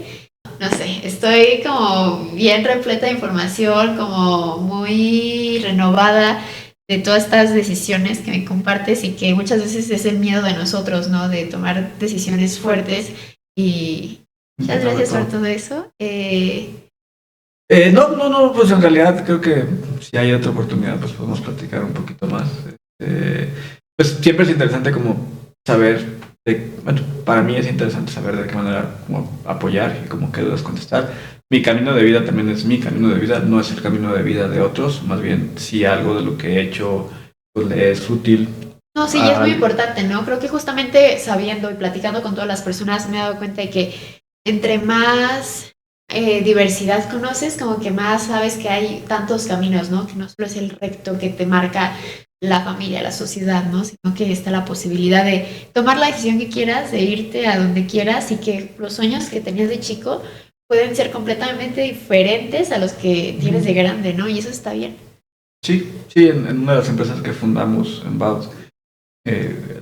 No sé, estoy como bien repleta de información, como muy renovada de todas estas decisiones que me compartes y que muchas veces es el miedo de nosotros, ¿no? De tomar decisiones fuertes y muchas gracias por todo eso. No, pues en realidad creo que si hay otra oportunidad, pues podemos platicar un poquito más. Pues siempre es interesante como saber bueno, para mí es interesante saber de qué manera como apoyar y como qué dudas contestar. Mi camino de vida también es mi camino de vida, no es el camino de vida de otros, más bien si algo de lo que he hecho pues, le es útil. No, sí, y es muy importante, ¿no? Creo que justamente sabiendo y platicando con todas las personas me he dado cuenta de que entre más diversidad conoces, como que más sabes que hay tantos caminos, ¿no? Que no solo es el recto que te marca la familia, la sociedad, ¿no? Sino que está la posibilidad de tomar la decisión que quieras, de irte a donde quieras y que los sueños que tenías de chico pueden ser completamente diferentes a los que tienes de grande, ¿no? Y eso está bien. Sí, sí, en una de las empresas que fundamos en Baus,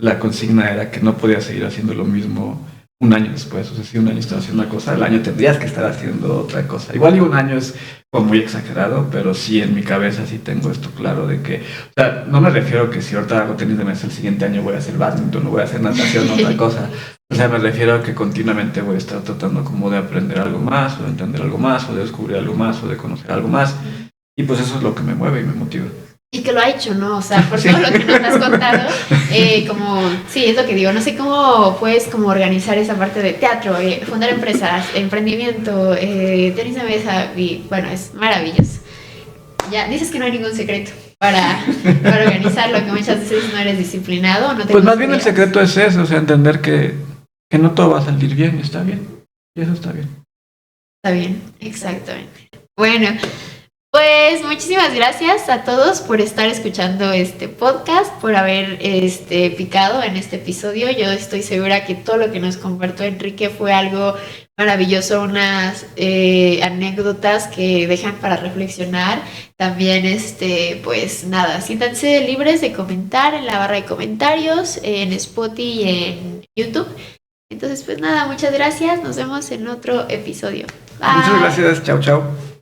la consigna era que no podías seguir haciendo lo mismo un año después. O sea, si un año estás haciendo una cosa, el año tendrías que estar haciendo otra cosa. Igual y un año es como muy exagerado, pero sí en mi cabeza sí tengo esto claro de que, o sea, no me refiero que si ahorita hago tenis de mesa el siguiente año voy a hacer badminton, no voy a hacer natación, otra cosa. O sea, me refiero a que continuamente voy a estar tratando como de aprender algo más, o de entender algo más, o de descubrir algo más, o de conocer algo más. Y pues eso es lo que me mueve y me motiva. Y que lo ha hecho, ¿no? O sea, por Sí. todo lo que nos has contado, como, sí, es lo que digo, no sé cómo puedes como organizar esa parte de teatro, fundar empresas, emprendimiento, tenis de mesa, y bueno, es maravilloso. Ya, dices que no hay ningún secreto para organizarlo, que muchas veces no eres disciplinado, no te Pues más bien el consideras. secreto es eso, o sea, entender que no todo va a salir bien, y está bien. Y eso está bien. Está bien, exactamente. Bueno, pues muchísimas gracias a todos por estar escuchando este podcast, por haber picado en este episodio. Yo estoy segura que todo lo que nos compartió Enrique fue algo maravilloso, unas anécdotas que dejan para reflexionar. También, pues nada, siéntanse libres de comentar en la barra de comentarios, en Spotify y en YouTube. Entonces, pues nada, muchas gracias. Nos vemos en otro episodio. Muchas Bye. gracias, chao, chao.